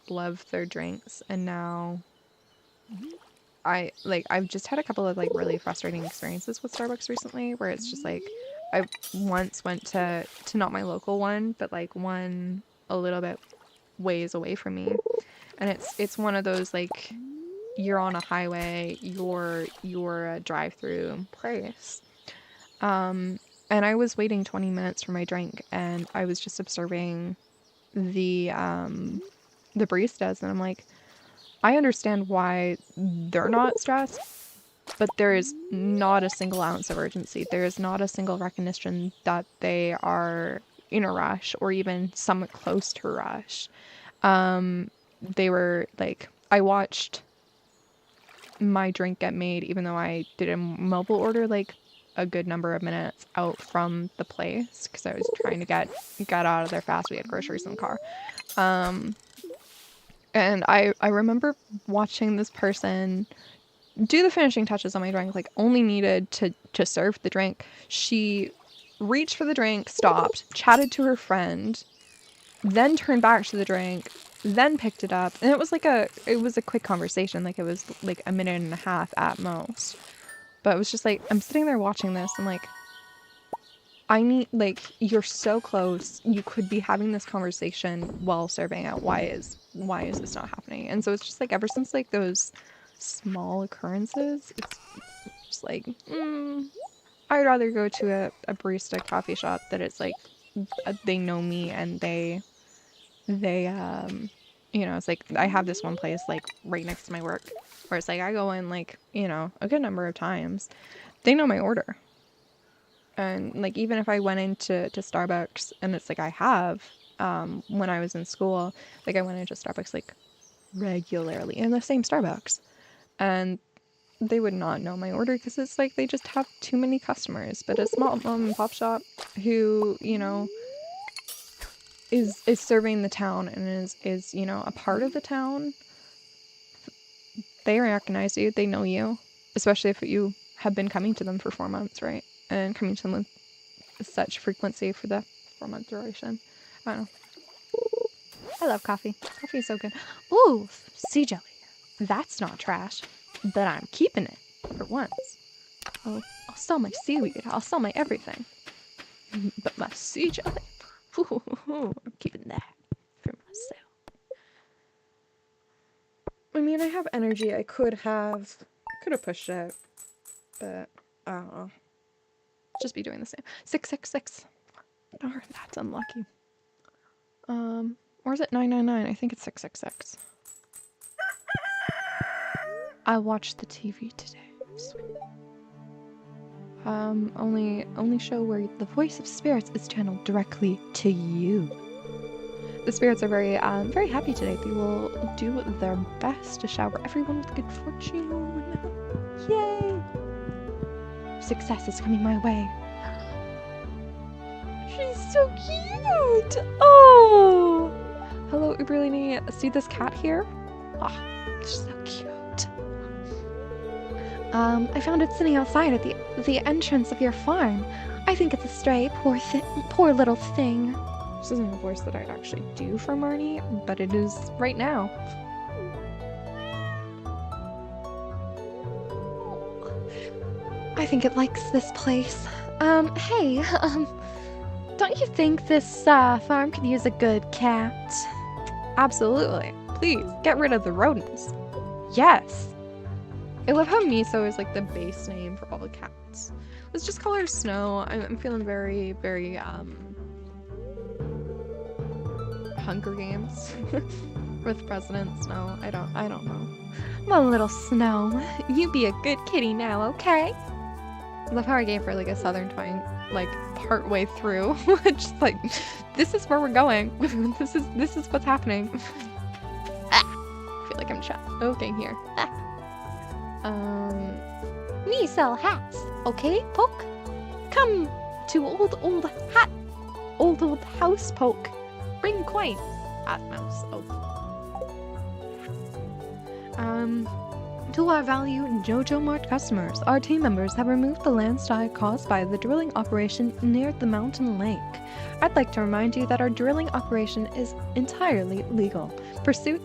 S1: love their drinks, and now I've just had a couple of, like, really frustrating experiences with Starbucks recently, where it's just, like, I once went to not my local one, but, like, one a little bit ways away from me, and it's one of those, like, you're on a highway, you're a drive-through place. And I was waiting 20 minutes for my drink, and I was just observing the baristas, and I'm like, I understand why they're not stressed, but there is not a single ounce of urgency. There is not a single recognition that they are in a rush or even somewhat close to a rush. They were like, I watched my drink get made, even though I did a mobile order, like, a good number of minutes out from the place, because I was trying to get out of there fast. We had groceries in the car. And I remember watching this person do the finishing touches on my drink, like, only needed to serve the drink. She reached for the drink, stopped, chatted to her friend, then turned back to the drink, then picked it up. And it was a quick conversation. Like, it was like a minute and a half at most. But it was just like, I'm sitting there watching this, and like, I need, like, you're so close. You could be having this conversation while serving out. Why is this not happening? And so it's just like, ever since, like, those small occurrences, it's just like, I'd rather go to a barista coffee shop that it's like, they know me, and they it's like, I have this one place, like, right next to my work, where it's like, I go in, like, a good number of times. They know my order. And, like, even if I went into Starbucks, and it's like, I have, when I was in school, like, I went into Starbucks, like, regularly, in the same Starbucks. And they would not know my order, because it's like, they just have too many customers. But a small mom and pop shop who, is serving the town, and is a part of the town, they recognize you, they know you, especially if you have been coming to them for 4 months, right? And coming to them with such frequency for the 4-month duration. I don't know. I love coffee. Coffee is so good. Ooh, sea jelly. That's not trash, but I'm keeping it for once. I'll sell my seaweed. I'll sell my everything. But my sea jelly, I'm keeping that for myself. I mean, I have energy. I could have pushed it, but I don't know. Just be doing the same. 666. Darn, that's unlucky. Or is it 999? I think it's 666. I watched the TV today. Sweet. Only show where the voice of spirits is channeled directly to you. The spirits are very happy today. They will do their best to shower everyone with good fortune. Yay! Success is coming my way. She's so cute! Oh! Hello, Uberlini. See this cat here? Ah, she's so cute. I found it sitting outside at the entrance of your farm. I think it's a stray, poor little thing. This isn't a voice that I'd actually do for Marnie, but it is right now. I think it likes this place. Hey, don't you think this farm could use a good cat? Absolutely. Please, get rid of the rodents. Yes. I love how Miso is like the base name for all the cats. Let's just call her Snow. I'm feeling very, very, Hunger Games. with President Snow. I don't know. My little Snow, you be a good kitty now, okay? I love how I gave her like a southern twang, like part way through. Just like, this is where we're going. This is what's happening. I feel like I'm trapped. Okay, here.
S2: We sell hats, okay, Poke? Come to old house, Poke. Bring coin.
S1: Hat mouse. Oh.
S2: To our valued JoJo Mart customers, our team members have removed the landslide caused by the drilling operation near the mountain lake. I'd like to remind you that our drilling operation is entirely legal. Pursuit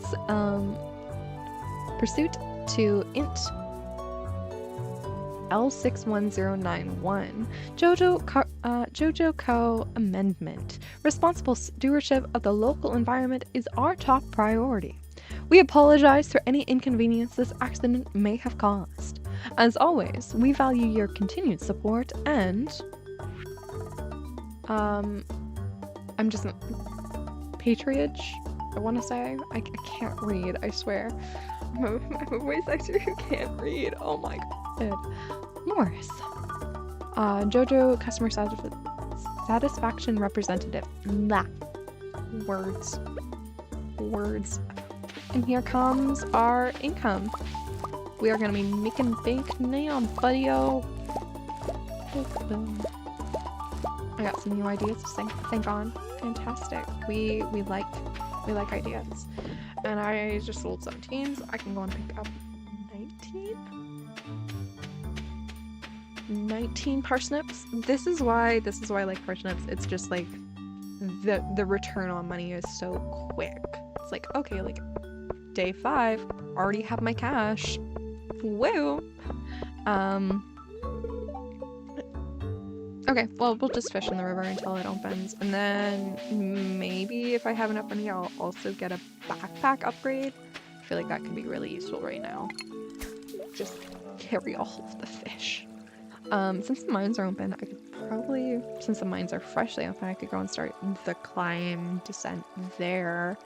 S2: to int L61091. JoJo Co. Amendment. Responsible stewardship of the local environment is our top priority. We apologize for any inconvenience this accident may have caused. As always, we value your continued support and... I'm just... Patronage, I want to say. I can't read, I swear. I'm a voice actor who can't read. Oh my god. Morris. JoJo Customer Satisfaction Representative. Blah. Words. And here comes our income. We are gonna be making bank now, buddy-o. Boom. I got some new ideas to think on. Fantastic. We like ideas. And I just sold 17, so I can go and pick up 19 parsnips. This is why I like parsnips. It's just like the return on money is so quick. It's like, okay, like day 5, already have my cash. Woo! Okay, well, we'll just fish in the river until it opens, and then maybe if I have enough money, I'll also get a backpack upgrade. I feel like that could be really useful right now. Just carry all of the fish. Since the mines are open, I could probably, since the mines are freshly open, I could go and start the climb descent there.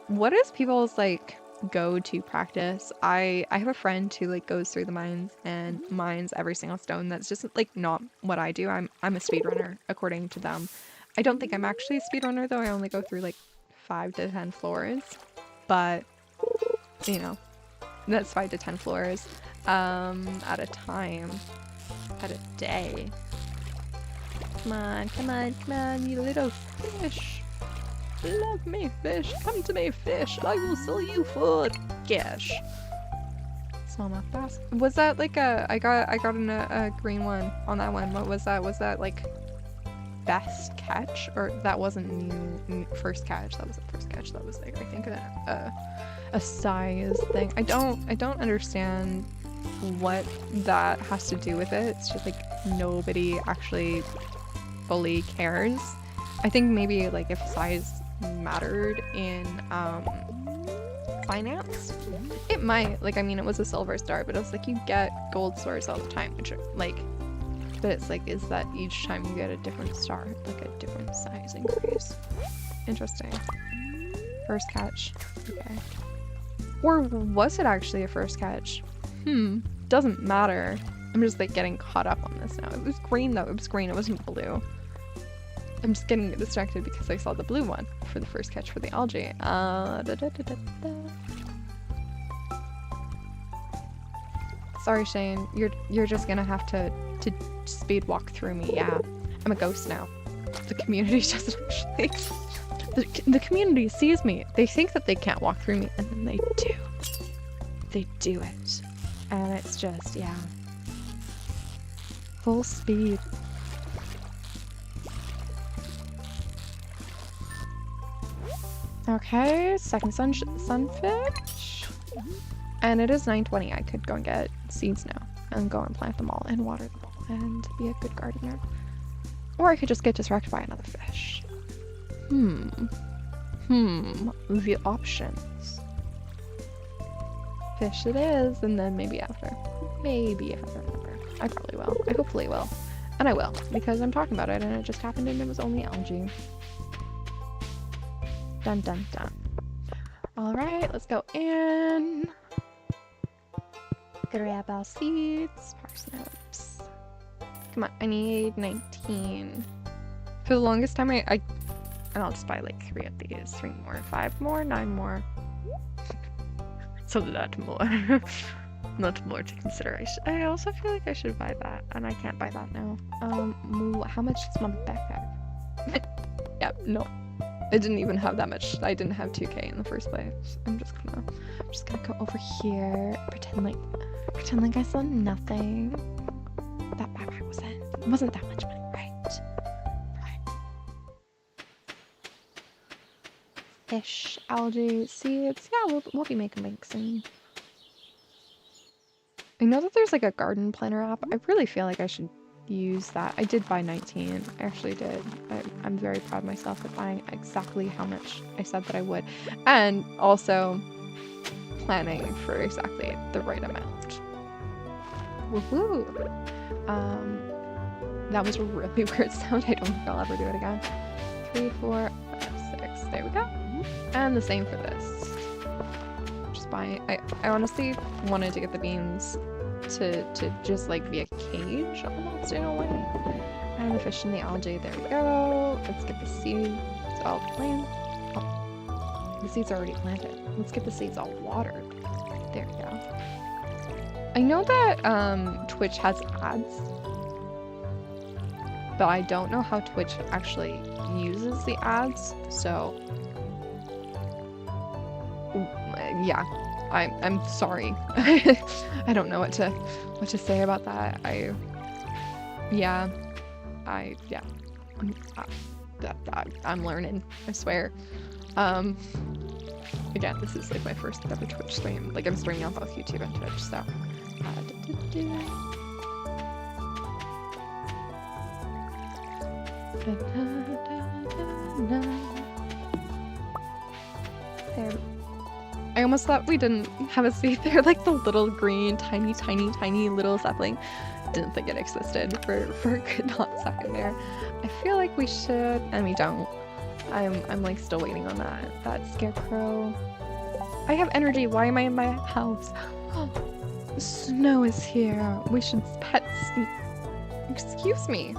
S2: What is people's like go-to practice? I have a friend who like goes through the mines and mines every single stone. That's just like not what I do. I'm a speedrunner according to them. I don't think I'm actually a speedrunner though. I only go through like 5 to 10 floors, but you know, that's 5 to 10 floors at a time, at a day. Come on, you little fish. Love me, fish. Come to me, fish. I will sell you for cash. Smallmouth bass. Was that like a... I got a green one on that one. What was that? Was that like best catch? Or that wasn't new first catch. That was the first catch. That was like, I think a size thing. I don't understand what that has to do with it. It's just like nobody actually fully cares. I think maybe like if size mattered in finance, it might. Like, I mean, it was a silver star, but it was like you get gold stars all the time, which are like, but it's like, is that each time you get a different star, like a different size increase? Interesting. First catch. Okay. Or was it actually a first catch? Doesn't matter. I'm just like getting caught up on this now. It was green though. It was green. It wasn't blue. I'm just getting distracted because I saw the blue one for the first catch for the algae. Sorry, Shane. You're just gonna have to speed walk through me. Yeah, I'm a ghost now. The community doesn't actually exist. The community sees me. They think that they can't walk through me, and then they do. They do it, and it's just, yeah, full speed. Okay, second sunfish. And it is 9:20. I could go and get seeds now and go and plant them all and water them all and be a good gardener. Or I could just get distracted by another fish. The options. Fish it is, and then maybe after. Maybe if I remember. I probably will. I hopefully will. And I will, because I'm talking about it and it just happened and it was only algae. Dun dun dun. All right, let's go in. Grab our seeds, parsnips. Come on, I need 19. For the longest time, and I'll just buy like 3 of these, 3 more, 5 more, 9 more. It's a lot more. Not more to consideration. I also feel like I should buy that, and I can't buy that now. How much is my backpack? Yeah, no. I didn't even have that much. I didn't have 2K in the first place. I'm just gonna go over here, pretend like I saw nothing. That backpack wasn't that much money, right? Fish, algae, seeds. Yeah, we'll be making bank soon. I know that there's like a garden planner app. I really feel like I should use that. I did buy 19. I actually did. I'm very proud of myself for buying exactly how much I said that I would. And also planning for exactly the right amount. Woohoo! That was a really weird sound. I don't think I'll ever do it again. 3, 4, 5, 6. There we go. And the same for this. Just buying. I honestly wanted to get the beans to just like be a cage almost in a way. And the fish and the algae. There we go. Let's get the seeds all planted. Oh, the seeds are already planted. Let's get the seeds all watered. There we go. I know that Twitch has ads, but I don't know how Twitch actually uses the ads, so yeah, I'm sorry. I don't know what to say about that. I'm learning, I swear. Again, this is like my first ever Twitch stream. Like I'm streaming on both YouTube and Twitch, so there. I almost thought we didn't have a seed there, like the little green, tiny little sapling. Didn't think it existed for a good hot second there. I feel like we should, and we don't. I'm like still waiting on that scarecrow. I have energy. Why am I in my house? Snow is here. We should pet excuse me.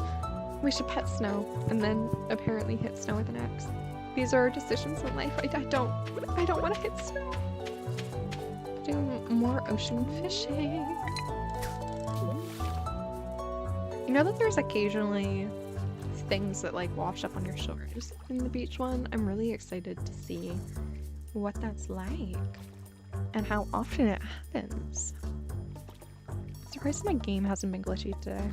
S2: We should pet Snow and then apparently hit Snow with an axe. These are our decisions in life. I don't want to hit Snow. Do more ocean fishing. You know that there's occasionally things that like wash up on your shores in the beach one? I'm really excited to see what that's like and how often it happens. Surprised my game hasn't been glitchy today.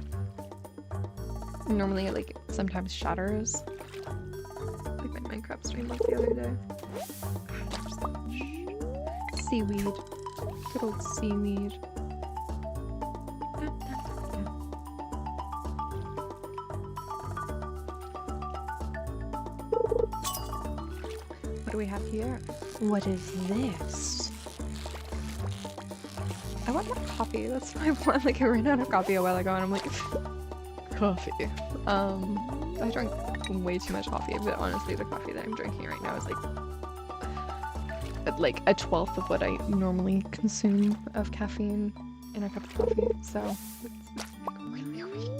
S2: Normally it like sometimes shatters. Like my Minecraft stream like the other day. There's so much seaweed. Good old seaweed. What do we have here? What is this? I want more coffee. That's what I want. Like I ran out of coffee a while ago and I'm like coffee. I drank way too much coffee, but honestly the coffee that I'm drinking right now is like a 1/12 of what I normally consume of caffeine in a cup of coffee, so it's really weak.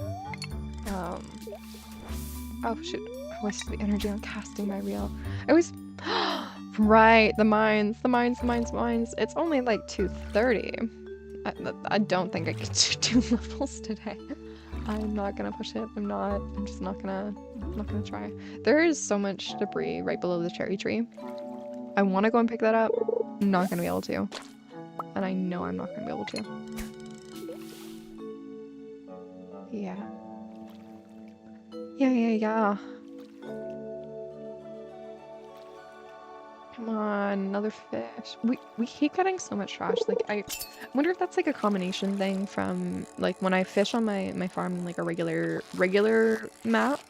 S2: Oh shoot, I wasted the energy on casting my reel. I was right, the mines. It's only like 2:30. I don't think I can do 2 levels today. I'm not gonna push it. I'm just not gonna try. There is so much debris right below the cherry tree. I want to go and pick that up. I'm not gonna be able to. And I know I'm not gonna be able to. Yeah. Yeah. Come on, another fish. We keep getting so much trash. Like I wonder if that's like a combination thing from like when I fish on my farm in like a regular map,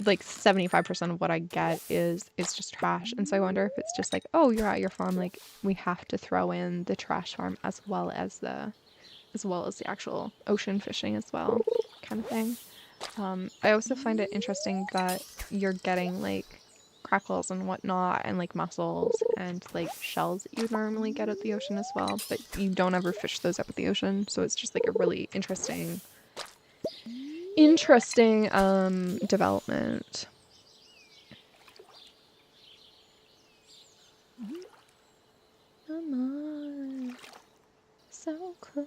S2: like 75% of what I get is just trash. And so I wonder if it's just like, oh, you're at your farm, like we have to throw in the trash farm as well as the actual ocean fishing as well, kind of thing. I also find it interesting that you're getting like crackles and whatnot, and like mussels and like shells that you would normally get at the ocean as well, but you don't ever fish those up at the ocean, so it's just like a really interesting development. Come on, so close.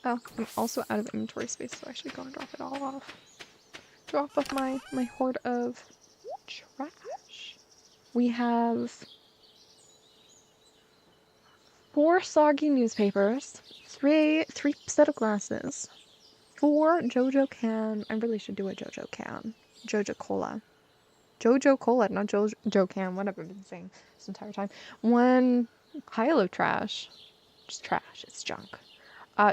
S2: Oh, I'm also out of inventory space, so I should go and drop it all off. Drop off my hoard of trash. We have 4 soggy newspapers, 3 set of glasses, 4 JoJo can. I really should do a JoJo can. JoJo cola. JoJo cola, not JoJo can. What have I been saying this entire time? 1 pile of trash. Just trash. It's junk.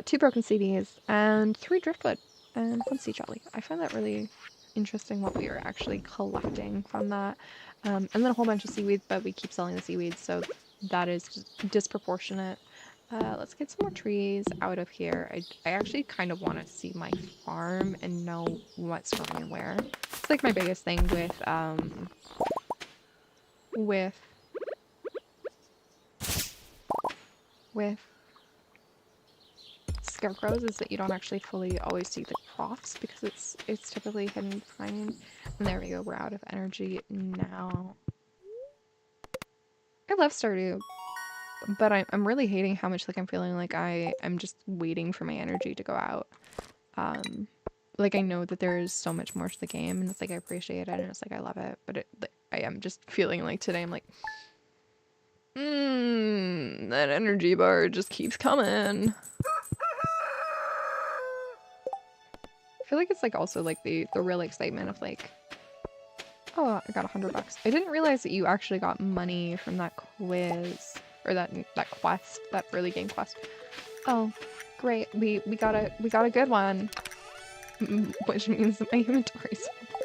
S2: 2 broken CDs and 3 driftwood and 1 sea jelly. I find that really interesting what we are actually collecting from that. And then a whole bunch of seaweed, but we keep selling the seaweed, so that is disproportionate. Let's get some more trees out of here. I actually kind of want to see my farm and know what's growing and where. It's like my biggest thing with scarecrows is that you don't actually fully always see the crops because it's typically hidden behind. And there we go, we're out of energy now. I love Stardew, but I'm really hating how much like I'm feeling like I'm just waiting for my energy to go out. Like I know that there is so much more to the game, and it's like I appreciate it, and it's like I love it, but I am just feeling like today I'm like, that energy bar just keeps coming. I feel like it's like also like the real excitement of like, oh, I got $100. I didn't realize that you actually got money from that quiz or that quest, that early game quest. Oh, great. We got a good one, which means that my inventory's full.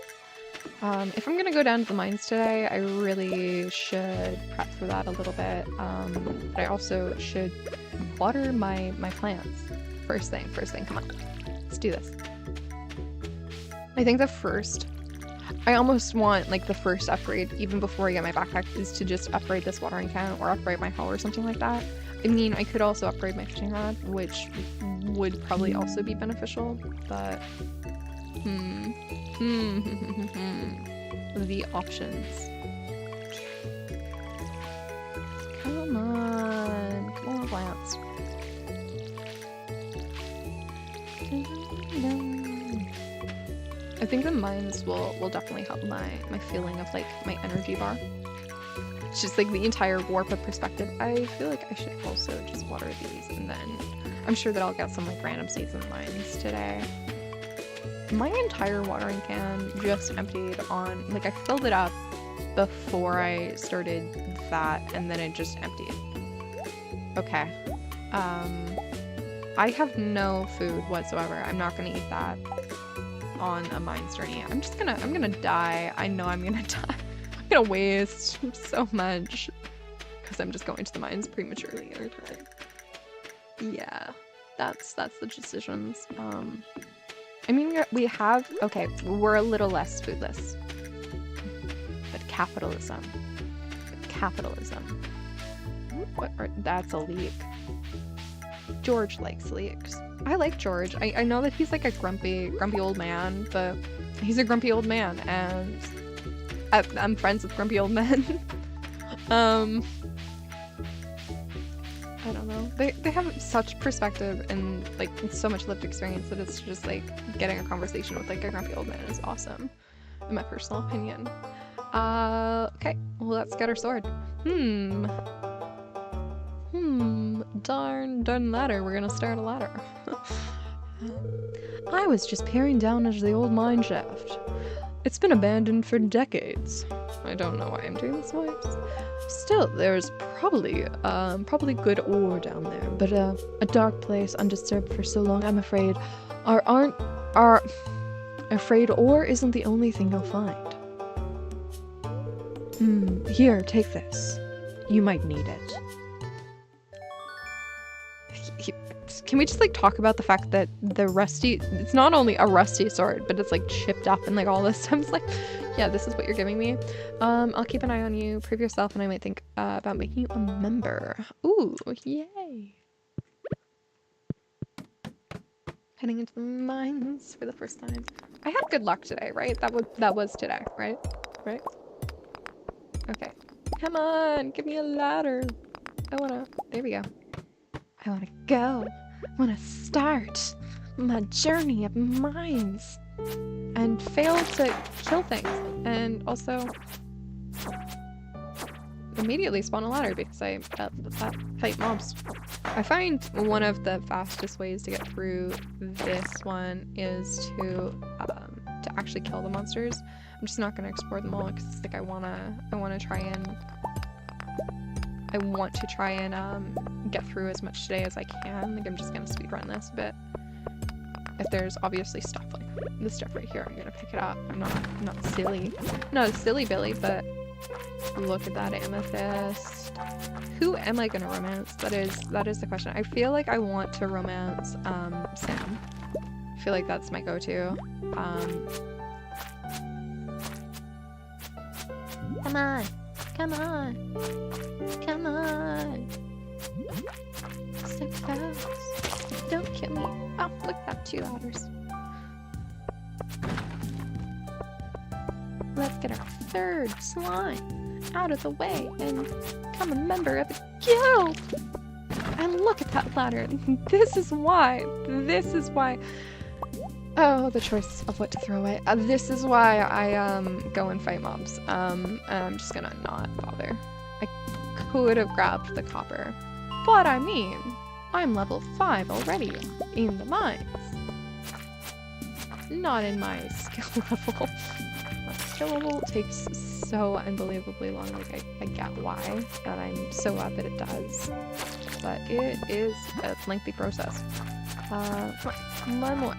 S2: If I'm gonna go down to the mines today, I really should prep for that a little bit. But I also should water my plants. First thing. Come on, let's do this. I think I almost want like the first upgrade, even before I get my backpack, is to just upgrade this watering can or upgrade my hoe or something like that. I mean, I could also upgrade my fishing rod, which would probably also be beneficial, but the options. Come on, plants. I think the mines will definitely help my feeling of like my energy bar. It's just like the entire warp of perspective. I feel like I should also just water these, and then I'm sure that I'll get some like random seeds in the mines today. My entire watering can just emptied on, like I filled it up before I started that, and then it just emptied. Okay. I have no food whatsoever. I'm not gonna eat that on a mines journey. I'm gonna die. I know I'm gonna die. I'm gonna waste so much because I'm just going to the mines prematurely every time. Yeah, that's the decisions. I mean, we're a little less foodless, but capitalism. That's a leak. George likes leeks. I like George. I know that he's like a grumpy old man, but he's a grumpy old man, and I'm friends with grumpy old men. I don't know. They have such perspective and like so much lived experience that it's just like getting a conversation with like a grumpy old man is awesome, in my personal opinion. Okay, well, let's get our sword. Darn ladder. We're gonna start a ladder. I was just peering down into the old mine shaft. It's been abandoned for decades. I don't know why I'm doing this voice. Still, there's probably good ore down there, but a dark place undisturbed for so long, I'm afraid afraid ore isn't the only thing you'll find. Here, take this. You might need it. Can we just like talk about the fact that the rusty, it's not only a rusty sword, but it's like chipped up and like all this stuff. It's like, yeah, this is what you're giving me. I'll keep an eye on you, prove yourself, and I might think about making you a member. Ooh, yay. Heading into the mines for the first time. I had good luck today, right? That was today, right? Right? Okay. Come on, give me a ladder. There we go. I wanna go. I wanna start my journey of mines and fail to kill things, and also immediately spawn a ladder because I fight mobs. I find one of the fastest ways to get through this one is to actually kill the monsters. I'm just not gonna explore them all because it's like I want to try and get through as much today as I can. Like I'm just gonna speedrun this a bit. If there's obviously stuff like this stuff right here, I'm gonna pick it up. I'm not silly. Not a silly Billy, but look at that amethyst. Who am I gonna romance? That is the question. I feel like I want to romance Sam. I feel like that's my go-to. Come on. Come on. Come on. So fast. Don't kill me. Oh, look at that, 2 ladders. Let's get our 3rd slime out of the way and become a member of the guild. And look at that ladder. This is why. Oh, the choice of what to throw away. This is why I go and fight mobs. And I'm just gonna not bother. I could have grabbed the copper, but I mean, I'm level 5 already in the mines. Not in my skill level. My skill level takes so unbelievably long. Like I get why, and I'm so glad that it does. But it is a lengthy process. One more,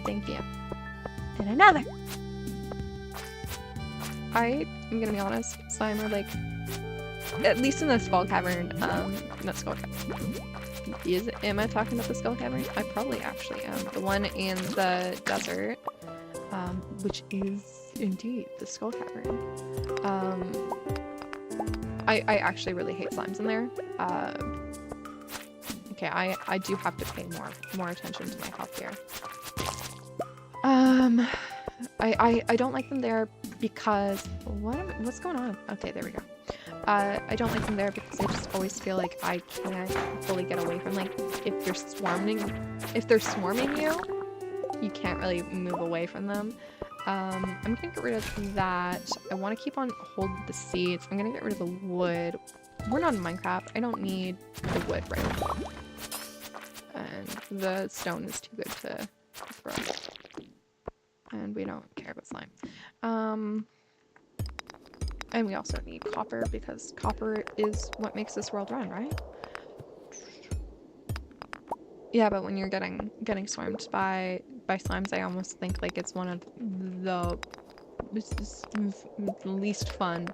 S2: thank you. And another! I am gonna be honest, slime are like, at least in the Skull Cavern, not Skull Cavern. Am I talking about the Skull Cavern? I probably actually am. The one in the desert, which is indeed the Skull Cavern. I actually really hate slimes in there. Okay, I do have to pay more attention to my health here. I don't like them there because what's going on? Okay, there we go. I don't like them there because I just always feel like I can't fully get away from, like, if they're swarming you, you can't really move away from them. I'm gonna get rid of that. I want to keep on hold the seeds. I'm gonna get rid of the wood. We're not in Minecraft. I don't need the wood right now. And the stone is too good to throw. And we don't care about slime. And we also need copper because copper is what makes this world run, right? Yeah, but when you're getting swarmed by slimes, I almost think like it's one of the least fun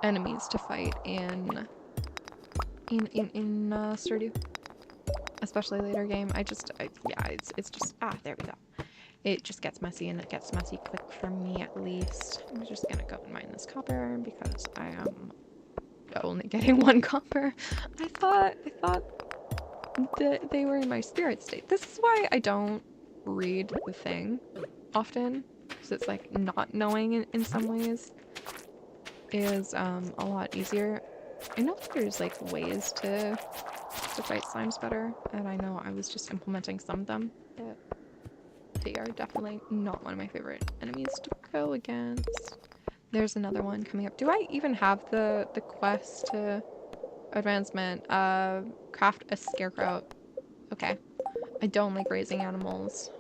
S2: enemies to fight in Stardew, especially later game. Yeah, it's just there we go. It just gets messy, and it gets messy quick for me at least. I'm just gonna go and mine this copper because I am only getting 1 copper. I thought that they were in my spirit state. This is why I don't read the thing often, because it's like not knowing in some ways is a lot easier. I know there's like ways to fight slimes better, and I know I was just implementing some of them, but they are definitely not one of my favorite enemies to go against. There's another one coming up. Do I even have the quest to advancement? Craft a scarecrow. Okay. I don't like raising animals.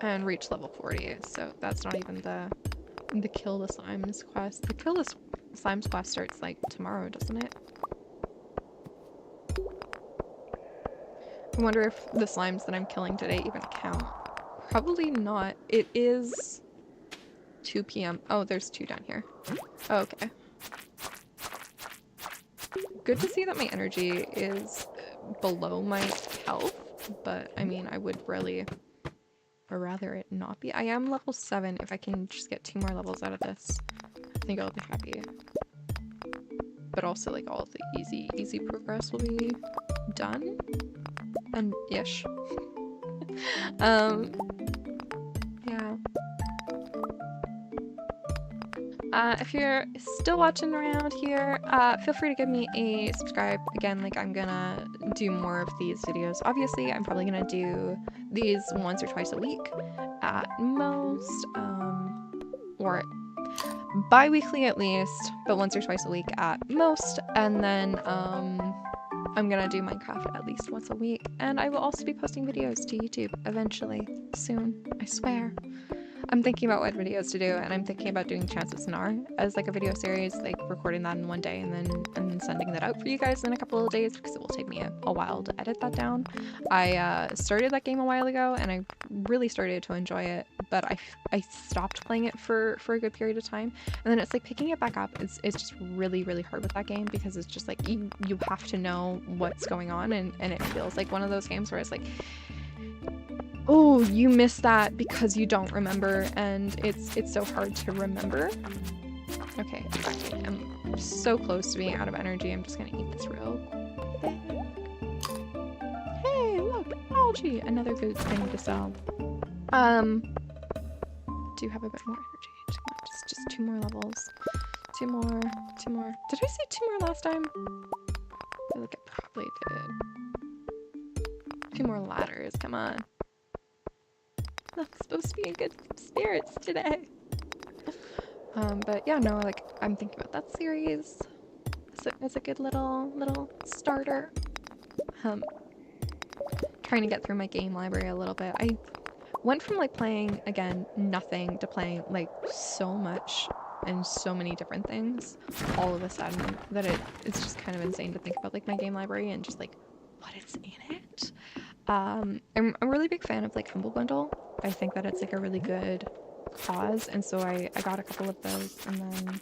S2: And reach level 40, so that's not even the kill the slimes quest. The kill the slimes quest starts like tomorrow, doesn't it? I wonder if the slimes that I'm killing today even count. Probably not. It is 2 p.m. Oh, there's 2 down here. Oh, okay. good to see that my energy is below my health, but I mean, I would really rather it not be. I am level 7. If I can just get 2 more levels out of this, I think I'll be happy. But also, like, all of the easy progress will be done. And ish. Yeah. If you're still watching around here, feel free to give me a subscribe. Again, like, I'm gonna do more of these videos. Obviously, I'm probably gonna do these once or twice a week at most, or bi-weekly at least, but once or twice a week at most. And then I'm gonna do Minecraft at least once a week, and I will also be posting videos to YouTube eventually, soon, I swear. I'm thinking about what videos to do, and I'm thinking about doing Chances Nar as like a video series, like recording that in one day and then sending that out for you guys in a couple of days, because it will take me a while to edit that down. I started that game a while ago, and I really started to enjoy it, but I stopped playing it for a good period of time, and then it's like picking it back up. It's just really hard with that game, because it's just like you have to know what's going on, and it feels like one of those games where it's like, oh, you missed that because you don't remember, and it's so hard to remember. Okay, exactly. I'm so close to being out of energy. I'm just gonna eat this real quick. Hey, look, algae! Another good thing to sell. Do have a bit more energy. Just 2 more levels. 2 more. Did I say 2 more last time? I feel like I probably did. 2 more ladders, come on. I'm supposed to be in good spirits today. But yeah, no, like, I'm thinking about that series as a good little starter. Trying to get through my game library a little bit. I went from like playing, again, nothing to playing like so much and so many different things all of a sudden that it's just kind of insane to think about like my game library and just like what is in it. I'm a really big fan of like Humble Bundle. I think that it's like a really good cause, and so I got a couple of those and then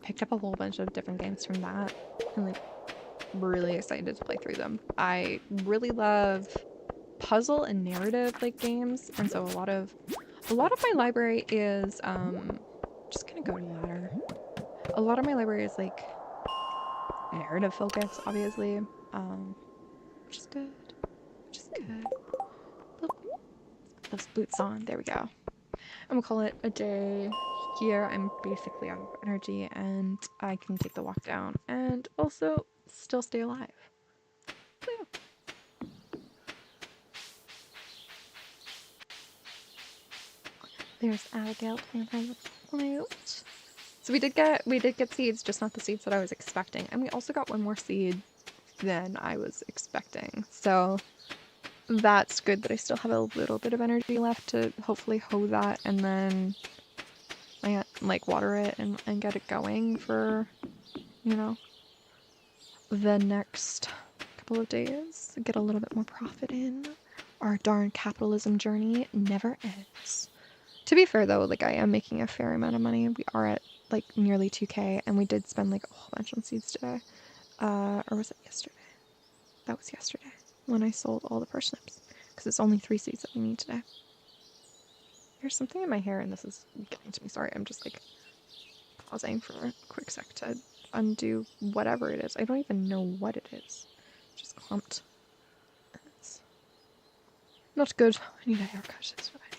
S2: picked up a whole bunch of different games from that, and like really excited to play through them. I really love puzzle and narrative like games, and so a lot of my library is just gonna go to ladder. A lot of my library is like narrative focused, obviously, which is good. Boop. Those boots on. There we go. I'm gonna call it a day here. I'm basically out of energy, and I can take the walk down and also still stay alive. Woo. There's Abigail playing on the flute. So we did get seeds, just not the seeds that I was expecting, and we also got 1 more seed than I was expecting. So that's good that I still have a little bit of energy left to hopefully hoe that, and then like water it and get it going for, you know, the next couple of days. Get a little bit more profit in. Our darn capitalism journey never ends. To be fair though, like I am making a fair amount of money. We are at like nearly 2K, and we did spend like a whole bunch on seeds today. Or was it yesterday? That was yesterday when I sold all the parsnips, because it's only 3 seeds that we need today. There's something in my hair, and this is getting to me. Sorry, I'm just like pausing for a quick sec to undo whatever it is. I don't even know what it is. Just clumped. It's not good. I need a haircut. That's what I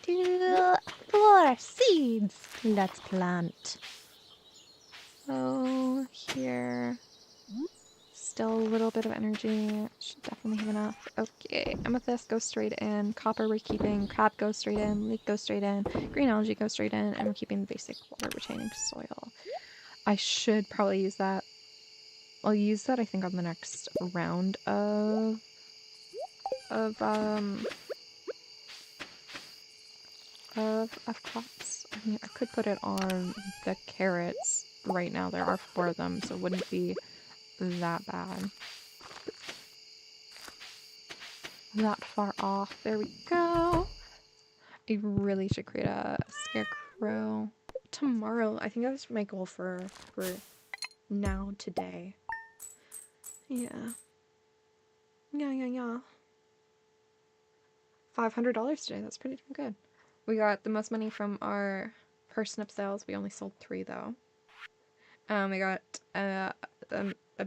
S2: need.
S3: 4 seeds. Let's plant.
S2: Oh, here. Still a little bit of energy. Should definitely have enough. Okay, amethyst goes straight in. Copper we're keeping. Crab goes straight in. Leek goes straight in. Green algae goes straight in. And we're keeping the basic water retaining soil. I should probably use that. I'll use that, I think, on the next round of crops. I mean, I could put it on the carrots right now. There are 4 of them, so it wouldn't be that bad. That far off. There we go. I really should create a scarecrow tomorrow. I think that's my goal for now today. Yeah. Yeah. $500 today. That's pretty damn good. We got the most money from our parsnip sales. We only sold 3 though. We got a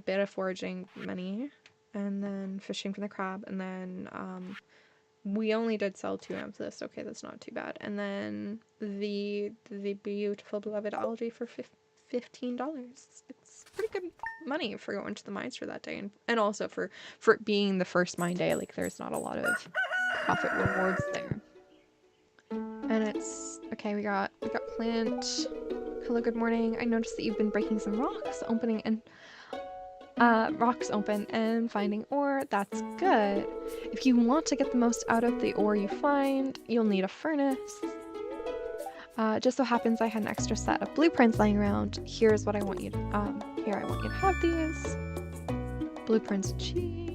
S2: bit of foraging money, and then fishing for the crab, and then we only did sell 2 amethysts. Okay, that's not too bad. And then the beautiful beloved algae for $15. It's pretty good money for going to the mines for that day, and also for it being the first mine day. Like, there's not a lot of profit rewards there. And it's okay. We got plant. Hello, good morning. I noticed that you've been breaking some rocks, rocks open and finding ore. That's good. If you want to get the most out of the ore you find, you'll need a furnace. Just so happens I had an extra set of blueprints laying around. Here's what I want you to, here I want you to have these. Blueprints cheat.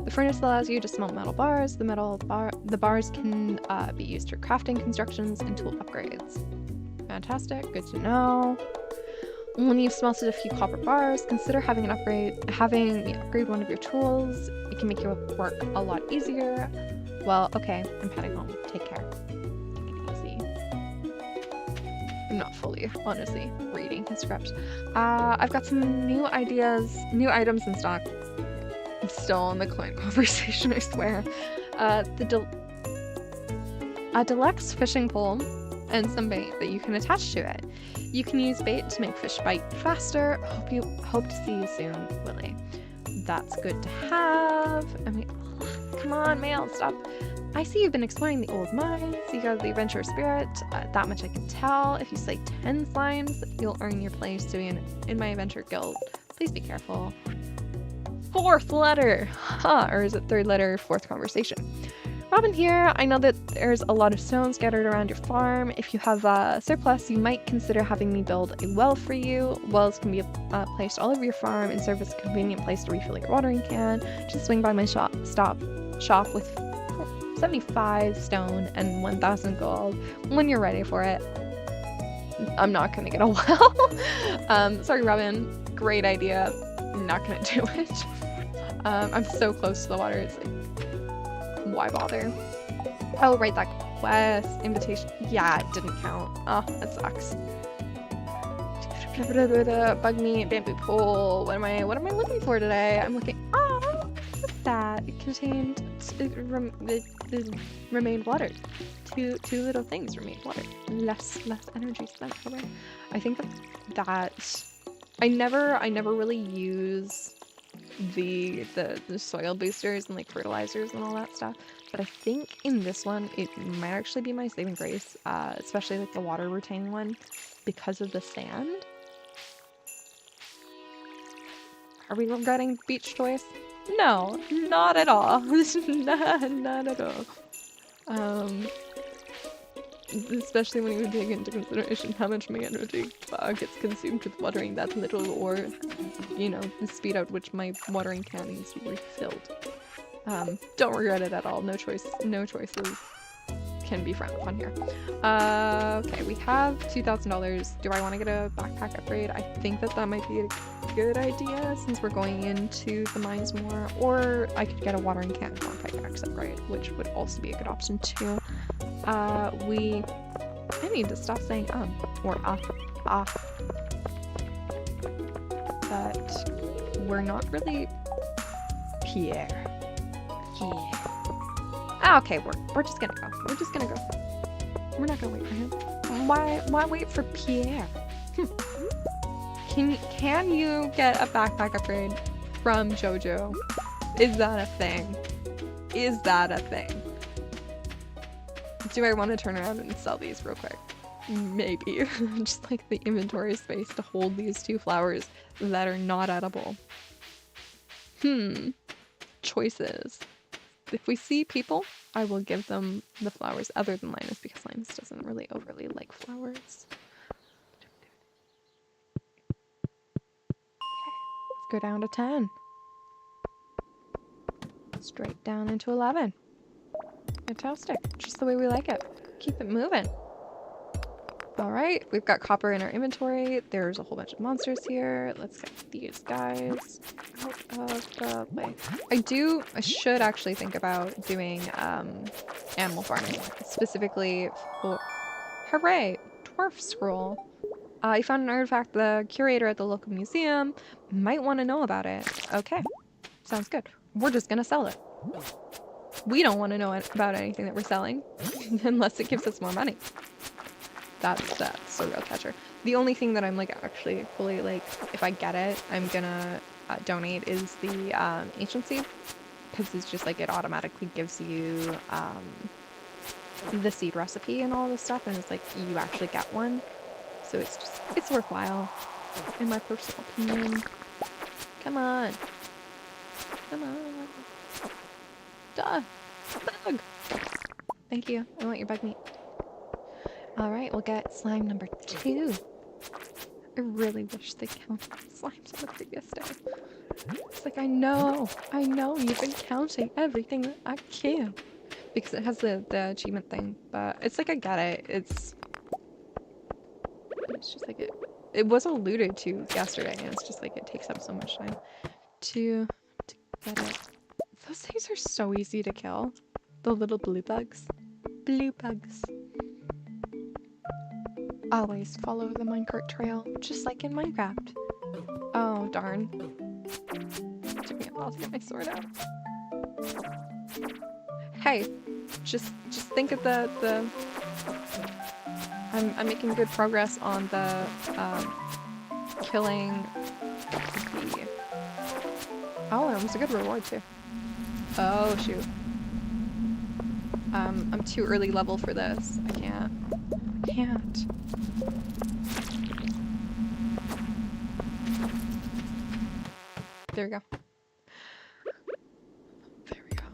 S2: The furnace allows you to smelt metal bars. The bars can be used for crafting, constructions, and tool upgrades. Fantastic, good to know. When you've smelted a few copper bars, consider having me upgrade one of your tools. It can make your work a lot easier. Well, okay, I'm heading home. Take care. Take it easy. I'm not fully, honestly, reading his script. I've got some new items in stock. I'm still in the client conversation, I swear. A deluxe fishing pole and some bait that you can attach to it. You can use bait to make fish bite faster. Hope to see you soon, Willie. That's good to have. I mean, come on, Mail, stop. I see you've been exploring the old mines. You got the adventurous spirit. That much I can tell. If you slay 10 slimes, you'll earn your place to be in my adventure guild. Please be careful. 4th letter. Or is it 3rd letter, 4th conversation? Robin here. I know that there's a lot of stones scattered around your farm. If you have a surplus, you might consider having me build a well for you. Wells can be placed all over your farm and serve as a convenient place to refill your watering can. Just swing by my shop with 75 stone and 1,000 gold when you're ready for it. I'm not gonna get a well. Sorry, Robin. Great idea. Not gonna do it. I'm so close to the water. It's like, why bother? Oh, right, that quest invitation. Yeah, it didn't count. Oh, that sucks. Bug meat, bamboo pole. What am I looking for today? I'm looking. Oh, look at that. It contained. It remained watered. Two little things remained watered. Less energy spent. I think that I never really use the soil boosters and like fertilizers and all that stuff, but I think in this one it might actually be my saving grace, especially like the water retaining one, because of the sand. Are we regretting beach choice? No, not at all. not at all. Especially when you take into consideration how much my energy gets consumed with watering that little, or, you know, the speed at which my watering can needs to be refilled. Don't regret it at all. No choices can be frowned upon here. Okay, we have $2,000. Do I want to get a backpack upgrade? I think that might be a good idea since we're going into the mines more, or I could get a watering can or pickaxe upgrade, which would also be a good option too. I need to stop saying or but we're not really Pierre. Okay, we're just gonna go. We're not gonna wait for him. Why wait for Pierre? Can you get a backpack upgrade from JoJo? Is that a thing? Do I want to turn around and sell these real quick? Maybe. Just like the inventory space to hold these 2 flowers that are not edible. Choices. If we see people, I will give them the flowers other than Linus, because Linus doesn't really overly like flowers. Okay, let's go down to 10. Straight down into 11. Fantastic. Just the way we like it. keep it moving. All right, we've got copper in our inventory. There's a whole bunch of monsters here. Let's get these guys out of the way. I should actually think about doing animal farming, specifically for, hooray, dwarf scroll. I found an artifact the curator at the local museum might want to know about it. Okay, sounds good. We're just gonna sell it. We don't want to know about anything that we're selling unless it gives us more money. That's a real catcher. The only thing that I'm like actually fully like, if I get it, I'm gonna donate is the ancient seed, because it's just like it automatically gives you the seed recipe and all this stuff, and it's like you actually get one, so it's worthwhile in my personal opinion. Come on, come on, duh, bug. Thank you. I want your bug meat. All right, we'll get slime number 2. I really wish they counted slimes on the previous day. It's like, I know, you've been counting everything that I can. Because it has the achievement thing, but it's like, I get it. It's just like it was alluded to yesterday, and it's just like, it takes up so much time to get it. Those things are so easy to kill. The little blue bugs. Blue bugs. Always follow the minecart trail, just like in Minecraft. Oh, darn. Took me a while to get my sword out. Hey, just think of the I'm making good progress on the killing the... Oh, and it was a good reward too. Oh shoot. I'm too early level for this. I can't. There we go. There we go.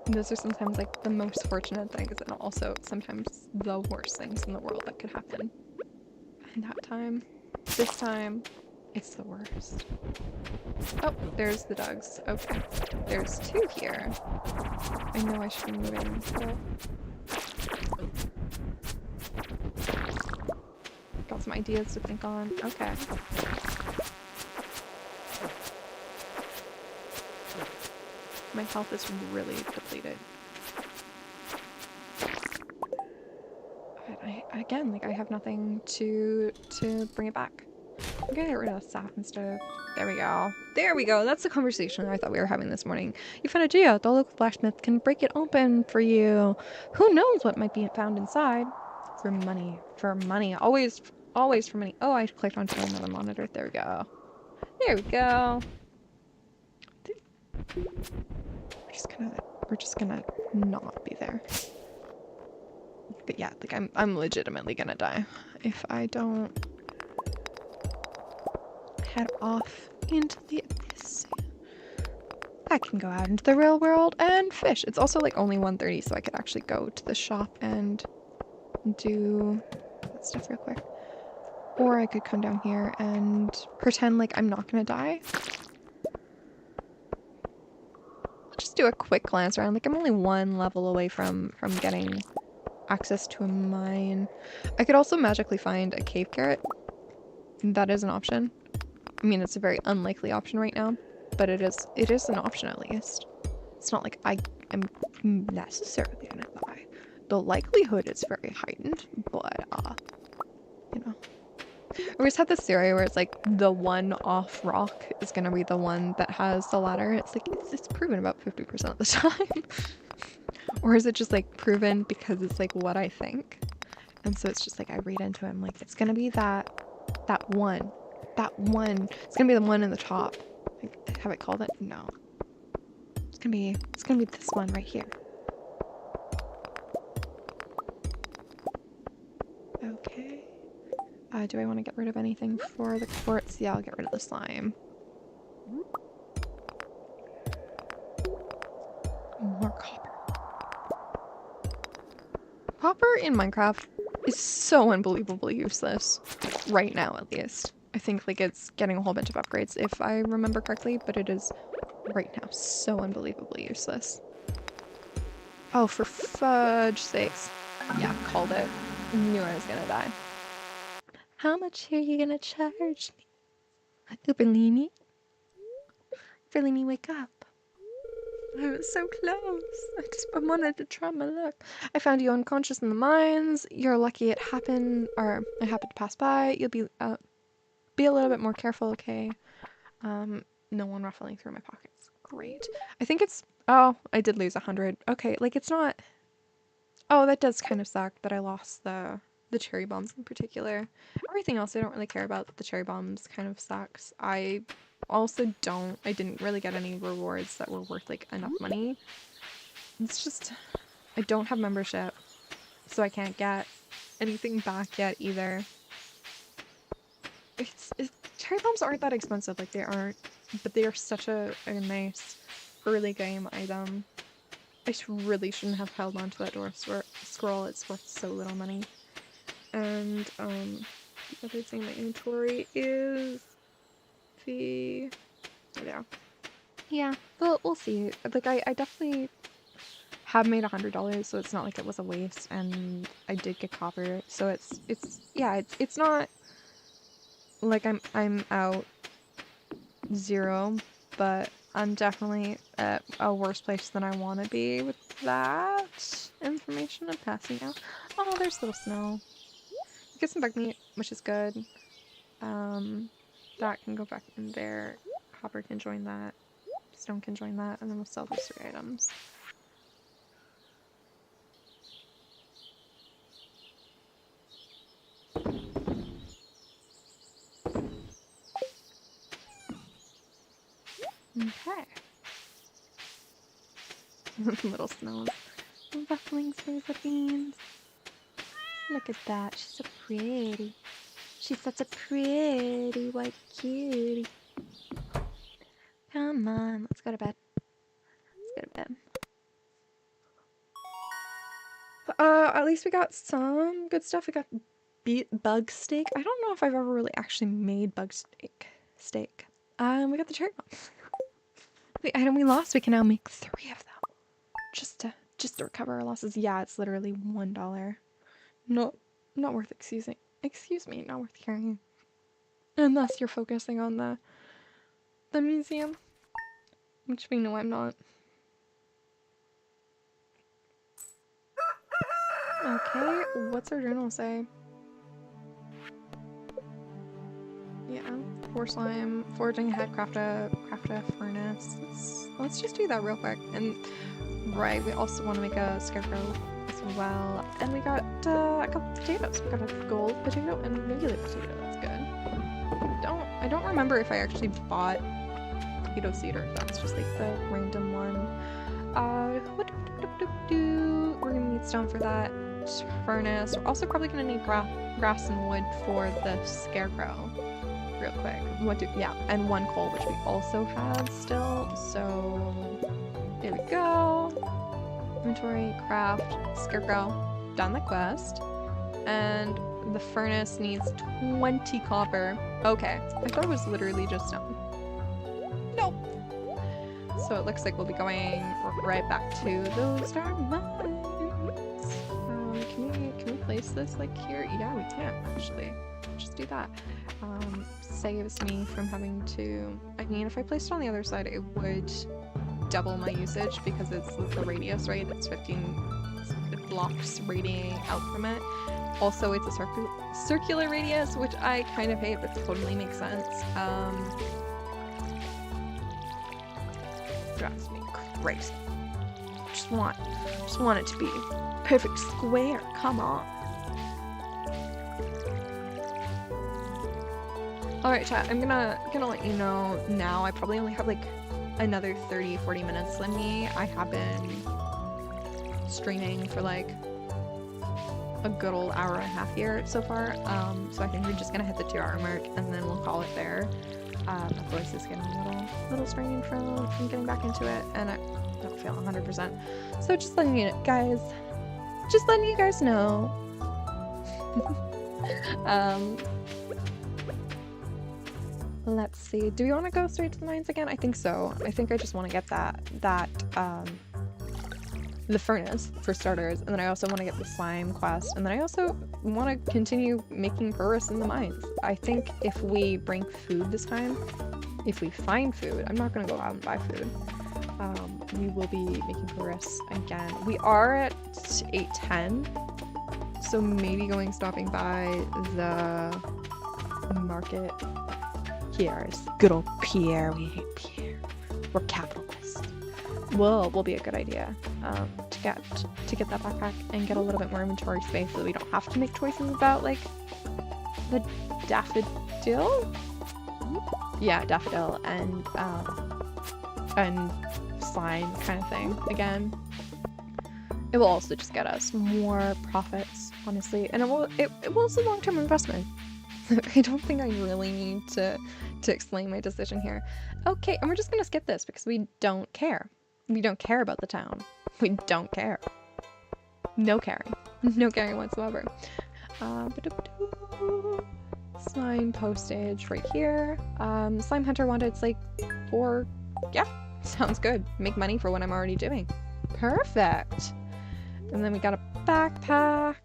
S2: And those are sometimes like the most fortunate things, and also sometimes the worst things in the world that could happen. And that time, this time, it's the worst. Oh, there's the dogs. Okay. There's 2 here. I know I should be moving, but... Got some ideas to think on. Okay. My health is really depleted. But again, like, I have nothing to bring it back. I'm gonna get rid of the sap instead of... There we go. There we go. That's the conversation I thought we were having this morning. You found a geode. The local blacksmith can break it open for you. Who knows what might be found inside? For money. For money. Always for money. Oh, I clicked onto another monitor. There we go. There we go. We're just gonna not be there. But yeah, like I'm legitimately gonna die if I don't head off into the abyss. I can go out into the real world and fish. It's also like only 1:30, so I could actually go to the shop and do that stuff real quick. Or I could come down here and pretend like I'm not gonna die. Just do a quick glance around. Like, I'm only 1 level away from getting access to a mine. I could also magically find a cave carrot. That is an option. I mean, it's a very unlikely option right now, but it is an option at least. It's not like I am necessarily gonna die. The likelihood is very heightened, but you know. I always had this theory where it's like the one off rock is gonna be the one that has the ladder. It's like it's proven about 50% of the time. Or is it just like proven because it's like what I think? And so it's just like I read into it, I'm like, it's gonna be that one. It's gonna be the one in the top. Like, have I called it? No. It's gonna be this one right here. Okay. Do I want to get rid of anything for the quartz? Yeah, I'll get rid of the slime. More copper. Copper in Minecraft is so unbelievably useless. Right now, at least. I think like it's getting a whole bunch of upgrades if I remember correctly, but it is right now so unbelievably useless. Oh, for fudge sakes. Yeah, called it. Knew I was gonna die. How much are you gonna charge me? Uberlini? Uberlini, wake up. I was so close. I wanted to try my luck. I found you unconscious in the mines. You're lucky it happened, or I happened to pass by. You'll be a little bit more careful, okay? No one ruffling through my pockets. Great. I think it's. Oh, I did lose 100. Okay, like it's not. Oh, that does kind of suck that I lost the cherry bombs in particular. Everything else I don't really care about. The cherry bombs kind of sucks. I didn't really get any rewards that were worth like enough money. It's just I don't have membership, so I can't get anything back yet either. Cherry bombs aren't that expensive, like they aren't, but they are such a nice early game item. I really shouldn't have held on to that door scroll. It's worth so little money. And the other thing in my inventory is the yeah. But we'll see. Like I definitely have made $100, so it's not like it was a waste, and I did get copper, so it's not like I'm out zero, but I'm definitely at a worse place than I want to be with that information I'm passing out. Oh, there's little snow. Get some bug meat, which is good. That can go back in there. Copper can join that. Stone can join that, and then we'll sell those 3 items. Okay. Little snows. Ruffling through the beans. Look at that. She's so pretty. She's such a pretty white cutie. Come on, let's go to bed. Let's go to bed. At least we got some good stuff. We got bug steak. I don't know if I've ever really actually made bug steak. We got the cherry bombs. The item we lost, we can now make 3 of them. Just to recover our losses. Yeah, it's literally $1. Not worth excuse me, not worth carrying. Unless you're focusing on the museum. Which we know I'm not. Okay, what's our journal say? Yeah, pour slime, foraging ahead, craft a furnace. Let's just do that real quick. And right, we also want to make a scarecrow as well. And we got a couple potatoes. We got a gold potato and a regular potato. That's good. I don't remember if I actually bought potato seed or if that's just like the random one. We're gonna need stone for that furnace. We're also probably gonna need grass and wood for the scarecrow. Real quick. And 1 coal, which we also have still. So there we go. Inventory, craft, scarecrow, done the quest. And the furnace needs 20 copper. Okay, I thought it was literally just stone. Nope. So it looks like we'll be going right back to those dark mines. Can we place this like here? Yeah, we can actually. Just do that. Saves me from having to. I mean, if I placed it on the other side, it would double my usage because it's the radius, right? It's 15 blocks radiating out from it. Also, it's a circular radius, which I kind of hate, but totally makes sense. Drives me crazy. Just want it to be perfect square. Come on. Alright, chat, I'm gonna let you know now. I probably only have like another 30-40 minutes in me. I have been streaming for like a good old hour and a half here so far. So I think we're just gonna hit the 2-hour mark and then we'll call it there. My voice is getting a little strained from getting back into it, and I don't feel 100%. So just letting you guys know. Let's see. Do we want to go straight to the mines again? I think so. I think I just want to get that the furnace for starters, and then I also want to get the slime quest, and then I also want to continue making progress in the mines. I think if we bring food this time, if we find food, I'm not going to go out and buy food. We will be making progress again. We are at 8:10, so maybe stopping by the market. Pierre's. Good old Pierre. We hate Pierre. We're capitalists. Will be a good idea to get that backpack and get a little bit more inventory space so that we don't have to make choices about like the daffodil. Yeah, daffodil and slime kind of thing again. It will also just get us more profits, honestly, and it will it's a long-term investment. I don't think I really need to explain my decision here. Okay, and we're just gonna skip this because we don't care. We don't care about the town. We don't care. No caring. No caring whatsoever. Slime postage right here. Slime Hunter wanted it's like for, yeah, sounds good. Make money for what I'm already doing. Perfect. And then we got a backpack.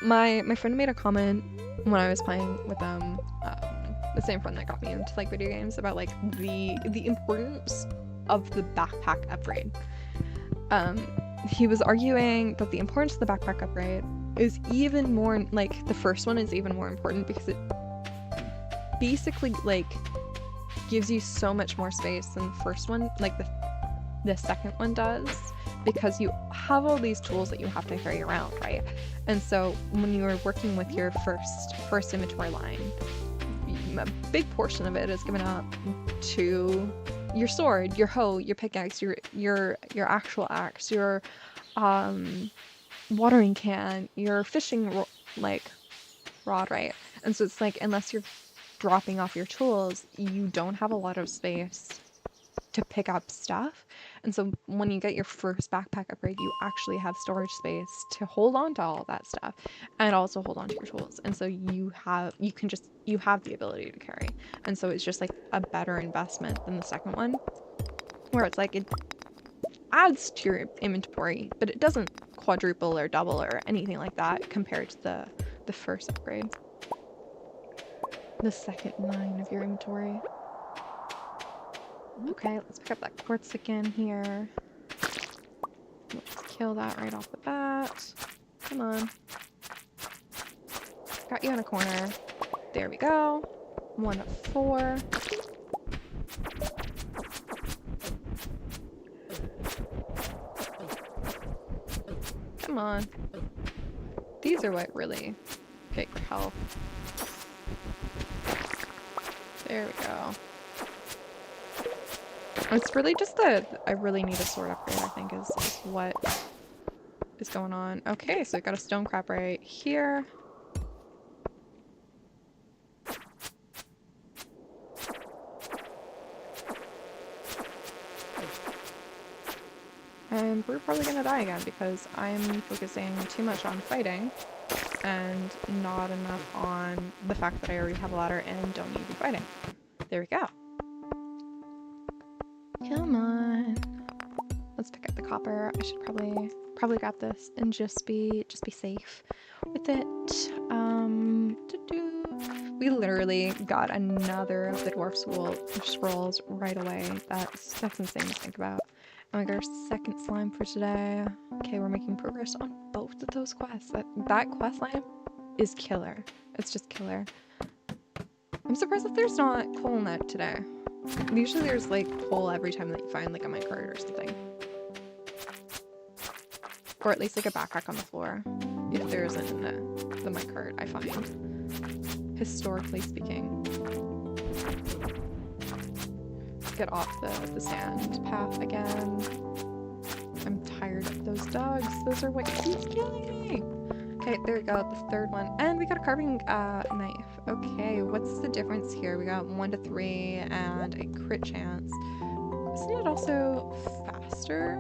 S2: My friend made a comment when I was playing with them, the same friend that got me into like video games, about like the importance of the backpack upgrade. He was arguing that the importance of the backpack upgrade is even more, like, the first one is even more important because it basically like gives you so much more space than the first one, like the second one does, because you have all these tools that you have to carry around, right? And so when you are working with your first inventory line, a big portion of it is given up to your sword, your hoe, your pickaxe, your actual axe, your watering can, your fishing rod, right? And so it's like, unless you're dropping off your tools, you don't have a lot of space to pick up stuff. And so when you get your first backpack upgrade, you actually have storage space to hold on to all that stuff and also hold on to your tools. And so you have the ability to carry. And so it's just like a better investment than the second one, where it's like it adds to your inventory, but it doesn't quadruple or double or anything like that compared to the first upgrade. The second line of your inventory. Okay, let's pick up that quartz again here. Let's kill that right off the bat. Come on. Got you in a corner. There we go. 1 of 4. Come on. These are what really get your health. There we go. It's really just that I really need a sword upgrade, I think, is what is going on. Okay, so we got a stone crab right here. And we're probably gonna die again because I'm focusing too much on fighting and not enough on the fact that I already have a ladder and don't need to be fighting. There we go. Come on. Let's pick up the copper. I should probably grab this and just be safe with it. We literally got another of the dwarf scrolls right away. That's insane to think about. And we got our second slime for today. Okay, we're making progress on both of those quests. That quest line is killer. It's just killer. I'm surprised that there's not coal in that today. Usually there's like coal every time that you find like a minecart or something. Or at least like a backpack on the floor. If there isn't in the minecart, I find. Historically speaking. Let's get off the sand path again. I'm tired of those dogs. Those are what keeps killing me. Okay, there we go, the third one. And we got a carving knife. Okay, what's the difference here? We got 1 to 3 and a crit chance. Isn't it also faster?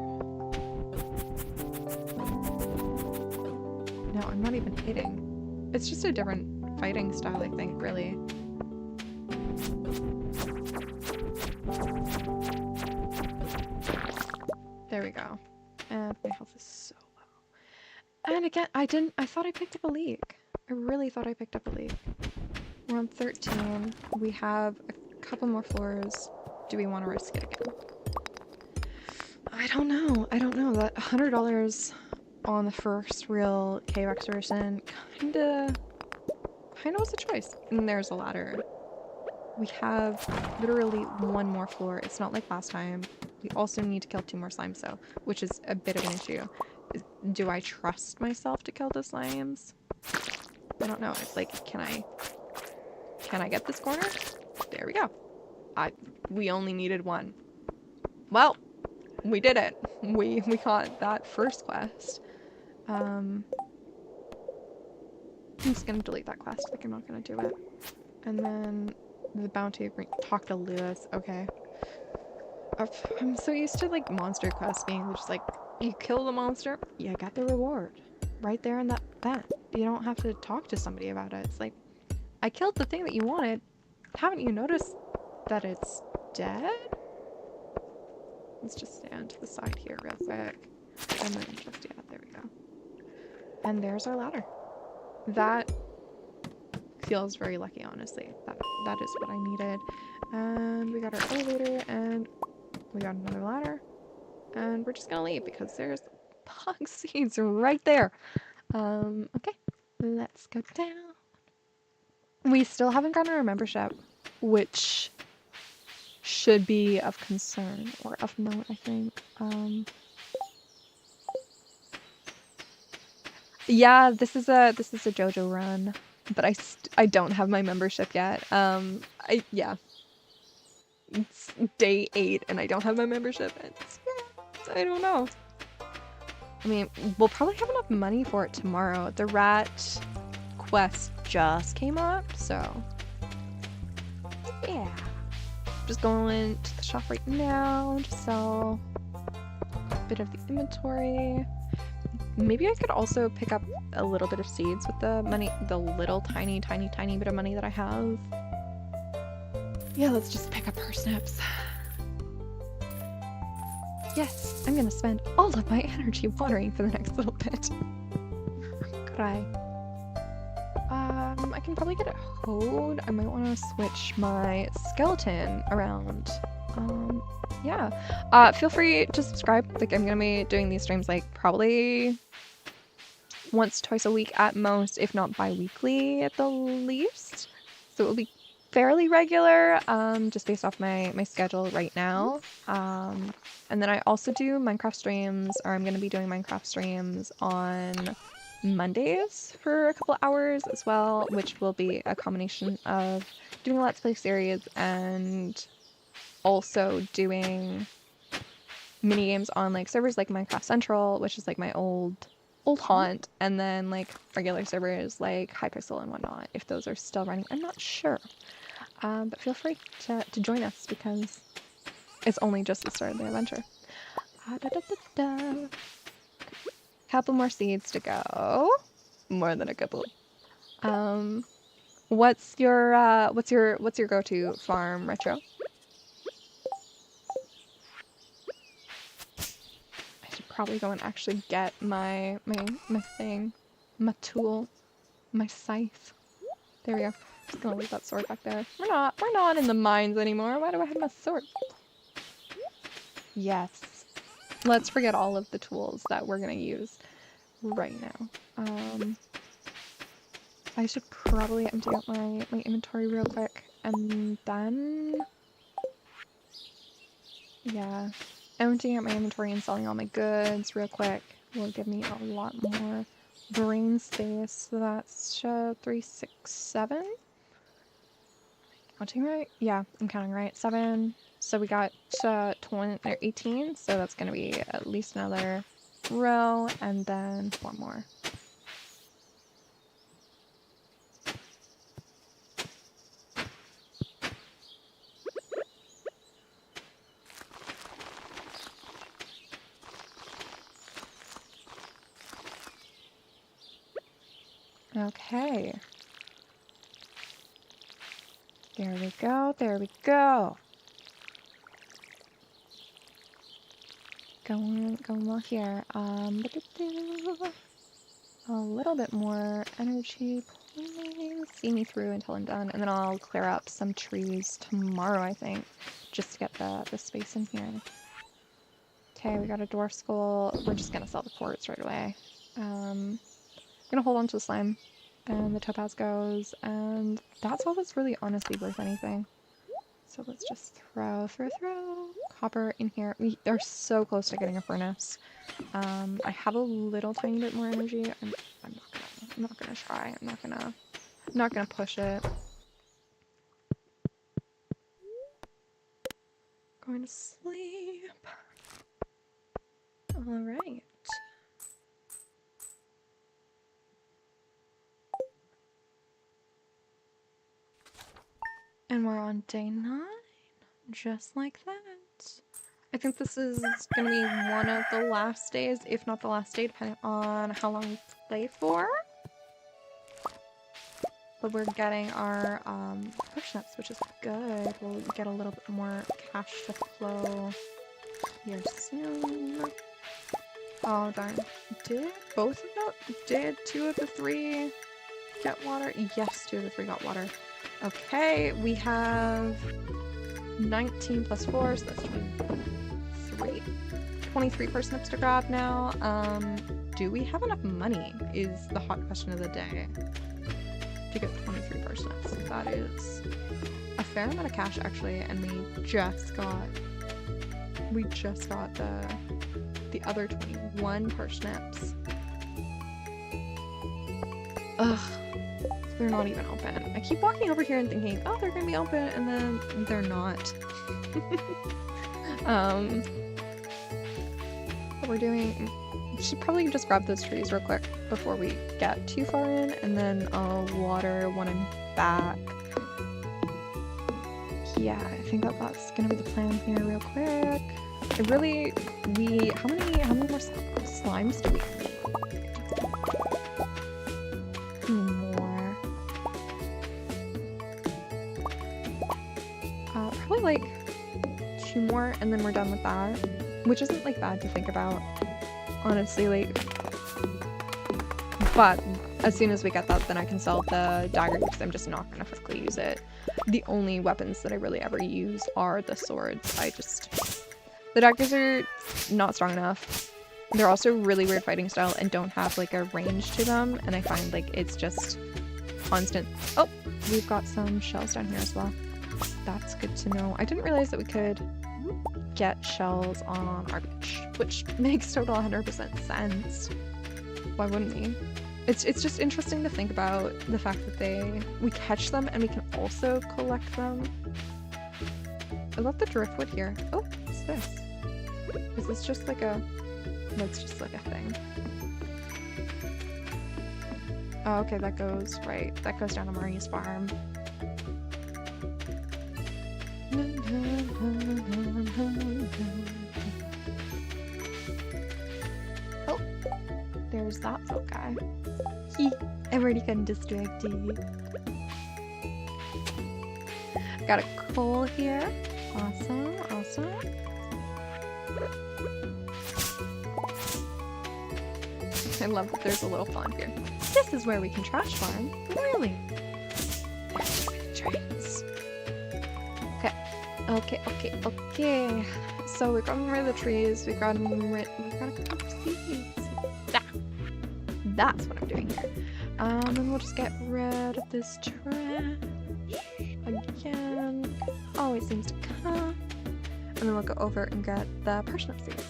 S2: No, I'm not even hitting. It's just a different fighting style, I think, really. There we go. And my health is so low. And again, I thought I picked up a leak. I really thought I picked up a leak. We're on 13. We have a couple more floors. Do we want to risk it again? I don't know. That $100 on the first real cave excursion kinda was a choice. And there's a ladder. We have literally one more floor. It's not like last time. We also need to kill 2 more slimes though, which is a bit of an issue. Do I trust myself to kill the slimes? I don't know. It's like, can I get this corner? There we go. We only needed 1. Well, we did it. We got that first quest. I'm just gonna delete that quest. Like, I'm not gonna do it. And then the bounty agreement. Talk to Lewis. Okay. I'm so used to like monster quests being just like, you kill the monster, you got the reward right there in that vent. You don't have to talk to somebody about it. It's like, I killed the thing that you wanted. Haven't you noticed that it's dead? Let's just stand to the side here real quick. And then just, yeah, there we go. And there's our ladder. That feels very lucky, honestly. That is what I needed. And we got our elevator, and we got another ladder. And we're just gonna leave because there's pug seeds right there. Okay. Let's go down. We still haven't gotten our membership, which should be of concern or of note, I think. Yeah, this is a JoJo run, but I don't have my membership yet. Yeah, it's day 8 and I don't have my membership. I don't know. I mean, we'll probably have enough money for it tomorrow. The rat quest just came up, so yeah. Just going to the shop right now to sell a bit of the inventory. Maybe I could also pick up a little bit of seeds with the money, the little tiny bit of money that I have. Yeah, let's just pick up parsnips. Yes, I'm gonna spend all of my energy watering for the next little bit. Cry. I can probably get it hoed. I might want to switch my skeleton around. Yeah. Feel free to subscribe. Like, I'm gonna be doing these streams like probably once, twice a week at most, if not bi-weekly at the least. So it will be fairly regular, just based off my schedule right now. And then I also do Minecraft streams, or I'm gonna be doing Minecraft streams on Mondays for a couple hours as well, which will be a combination of doing a Let's Play series and also doing mini games on like servers like Minecraft Central, which is like my old haunt, and then like regular servers like Hypixel and whatnot, if those are still running. I'm not sure. But feel free to join us because it's only just the start of the adventure. Couple more seeds to go. More than a couple. What's your go-to farm, Retro? I should probably go and actually get my thing, my tool, my scythe. There we go. Just gonna leave that sword back there. We're not in the mines anymore. Why do I have my sword? Yes. Let's forget all of the tools that we're gonna use right now. I should probably empty out my inventory real quick, and then yeah, emptying out my inventory and selling all my goods real quick will give me a lot more brain space. So that's 3, 6, 7. Counting right? Yeah, I'm counting right. 7. So we got 20 or 18. So that's gonna be at least another row, and then 4 more. Okay. There we go, there we go.
S1: Going well here. A little bit more energy, please. See me through until I'm done, and then I'll clear up some trees tomorrow, I think, just to get the space in here. Okay, we got a dwarf skull. We're just gonna sell the quartz right away. Gonna hold on to the slime, and the topaz goes, and that's all that's really honestly worth anything. So let's just throw copper in here. We are so close to getting a furnace. I have a little tiny bit more energy. I'm not gonna try. I'm not gonna push it. Going to sleep. All right. And we're on day 9, just like that. I think this is gonna be one of the last days, if not the last day, depending on how long we play for. But we're getting our push-ups, which is good. We'll get a little bit more cash to flow here soon. Oh darn. Did 2 of the 3 get water? Yes, 2 of the 3 got water. Okay, we have 19 plus 4, so that's 23. 23 parsnips to grab now. Do we have enough money is the hot question of the day to get 23 parsnips. That is a fair amount of cash actually, and we just got the other 21 parsnips. Ugh. They're not even open. I keep walking over here and thinking, oh, they're gonna be open, and then they're not. What we're doing, we should probably just grab those trees real quick before we get too far in, and then I'll water when I'm back. Yeah, I think that's gonna be the plan here real quick. How many more slimes do we need? More. Probably like 2 more, and then we're done with that, which isn't like bad to think about, honestly. Like, but as soon as we get that, then I can sell the dagger because I'm just not gonna physically use it. The only weapons that I really ever use are the swords. The daggers are not strong enough. They're also really weird fighting style and don't have like a range to them, and I find like it's just constant. Oh, we've got some shells down here as well. That's good to know. I didn't realize that we could get shells on our beach, which makes total 100% sense. Why wouldn't we? It's just interesting to think about the fact that we catch them and we can also collect them. I love the driftwood here. Oh, what's this? Is this just like a... No, it's just like a thing. Oh, okay, that goes down to Marie's farm. Oh, there's that folk guy. I've already gotten distracted. Got a coal here. Awesome, awesome. I love that there's a little pond here. This is where we can trash farm. Really? There's too many trains. Okay. So we've gotten rid of the trees. We've got a couple of seeds. That's what I'm doing here. And we'll just get rid of this trash again. Always seems to come. And then we'll go over and get the parsnip seeds.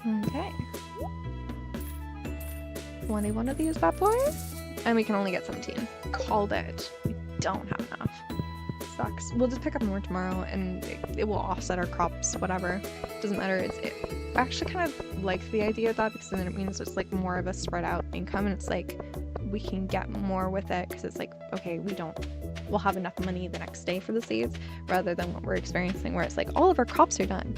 S1: Okay. 21 of these bad boys? And we can only get 17. Called it. We don't have enough. Sucks. We'll just pick up more tomorrow and it will offset our crops, whatever. Doesn't matter.
S2: actually kind of like the idea of that because then it means it's like more of a spread out income, and it's like we can get more with it because it's like, okay, we'll have enough money the next day for the seeds rather than what we're experiencing where it's like all of our crops are done,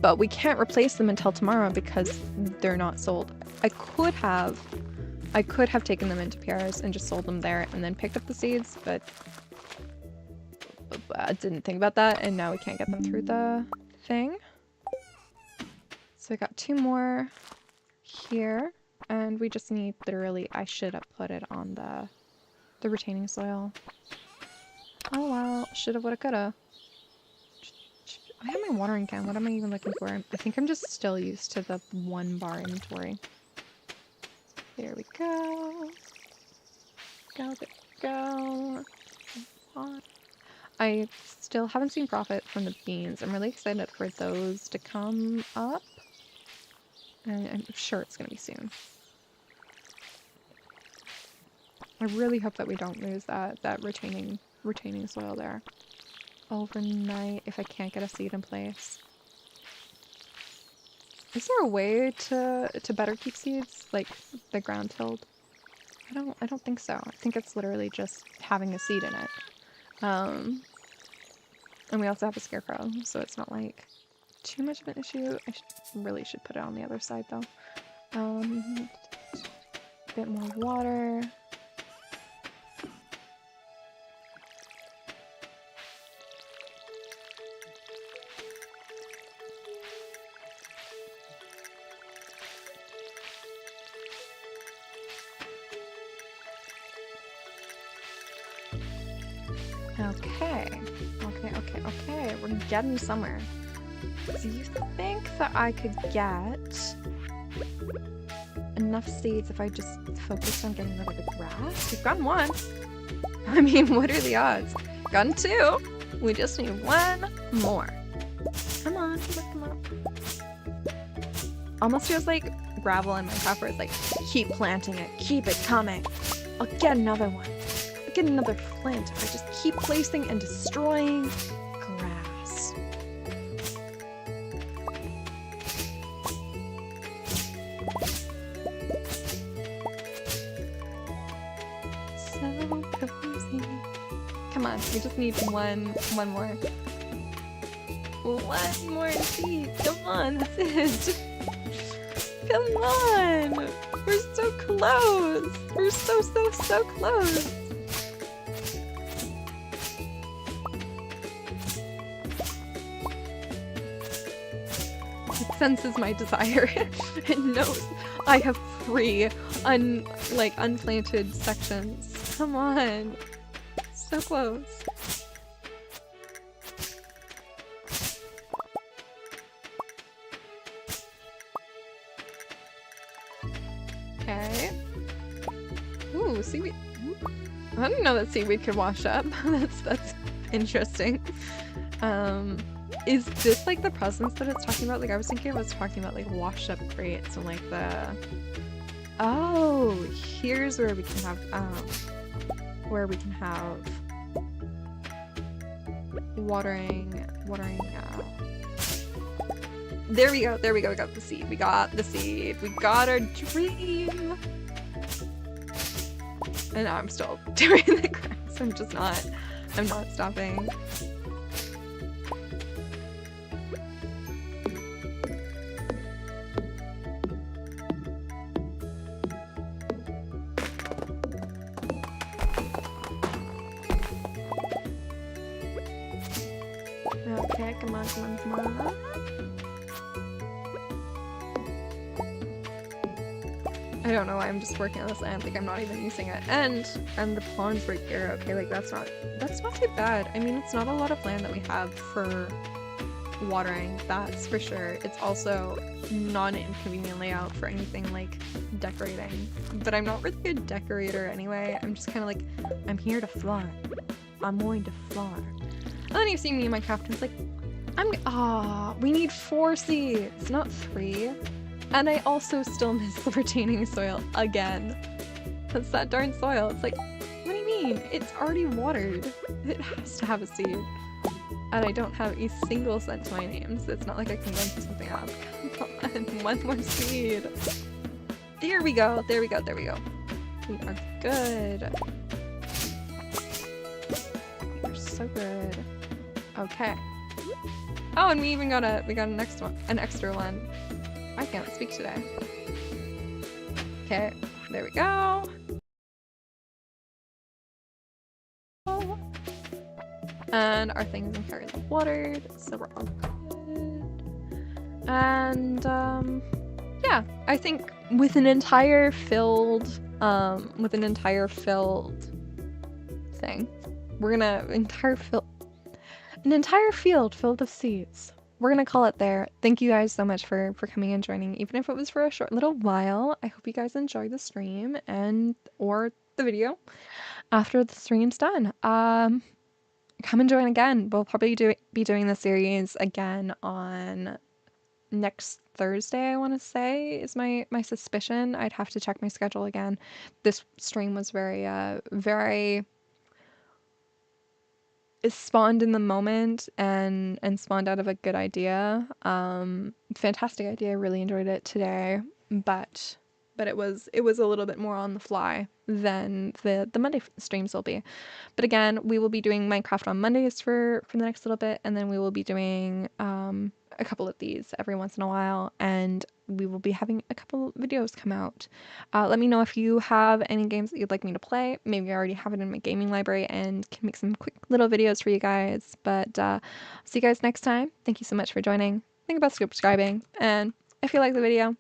S2: but we can't replace them until tomorrow because they're not sold. I could have taken them into PRs and just sold them there and then picked up the seeds, but I didn't think about that, and now we can't get them through the thing. So I got 2 more here, and we just need literally, I should have put it on the retaining soil. Oh well, shoulda, woulda, coulda. I have my watering can. What am I even looking for? I think I'm just still used to the 1 bar inventory. There we go. There we go. I still haven't seen profit from the beans. I'm really excited for those to come up. And I'm sure it's gonna be soon. I really hope that we don't lose that retaining soil there overnight if I can't get a seed in place. Is there a way to better keep seeds like the ground tilled? I don't think so. I think it's literally just having a seed in it. And we also have a scarecrow, so it's not like too much of an issue. I really should put it on the other side though. A bit more water. Okay. We're getting somewhere. Do you think that I could get enough seeds if I just focused on getting rid of the grass? We've gotten 1. I mean, what are the odds? Gotten 2. We just need 1 more. Come on. Almost feels like gravel in Minecraft where it's like, keep planting it, keep it coming. I'll get another one. I'll get another flint if I just keep placing and destroying grass. So cozy. Come on, we just need one more. 1 more seed. Come on, that's it. Come on! We're so close! We're so close! It senses my desire. It knows I have 3 unplanted sections. Come on! So close. Okay. Ooh, seaweed. I didn't know that seaweed could wash up. That's interesting. Is this like the presents that it's talking about? Like I was thinking it was talking about like washed up crates and like the. Oh, here's where we can have watering. There we go. We got the seed. We got our dream. And now I'm still doing the grass. I'm not stopping. Okay, come on. I don't know why I'm just working on this land, like I'm not even using it. And the pond's right here, okay, like that's not too bad. I mean, it's not a lot of land that we have for watering, that's for sure. It's also not an inconvenient layout for anything like decorating. But I'm not really a decorator anyway. I'm just kind of like, I'm here to farm. I'm going to farm. And then you see me in my craft and it's like, we need 4 seeds, not 3. And I also still miss the retaining soil again. That's that darn soil. It's like, what do you mean? It's already watered. It has to have a seed. And I don't have a single cent to my name, so it's not like I can run something up. Come on, one more seed. There we go, there we go, there we go. We are good. We are so good. Okay. Oh, and we even got an extra one. I can't speak today. Okay, there we go. And our thing is entirely watered, so we're all good. And yeah, I think with an entire filled thing, we're gonna an entire field filled with seeds. We're gonna call it there. Thank you guys so much for coming and joining, even if it was for a short little while. I hope you guys enjoyed the stream or the video after the stream's done. Come and join again. We'll probably be doing the series again on next Thursday, I want to say, is my suspicion. I'd have to check my schedule again. This stream was very it spawned in the moment and spawned out of a good idea. Fantastic idea. I really enjoyed it today, but it was a little bit more on the fly than the Monday streams will be. But again, we will be doing Minecraft on Mondays for the next little bit, and then we will be doing a couple of these every once in a while, and we will be having a couple videos come out. Let me know if you have any games that you'd like me to play. Maybe I already have it in my gaming library and can make some quick little videos for you guys. But see you guys next time. Thank you so much for joining. Think about subscribing, and if you like the video,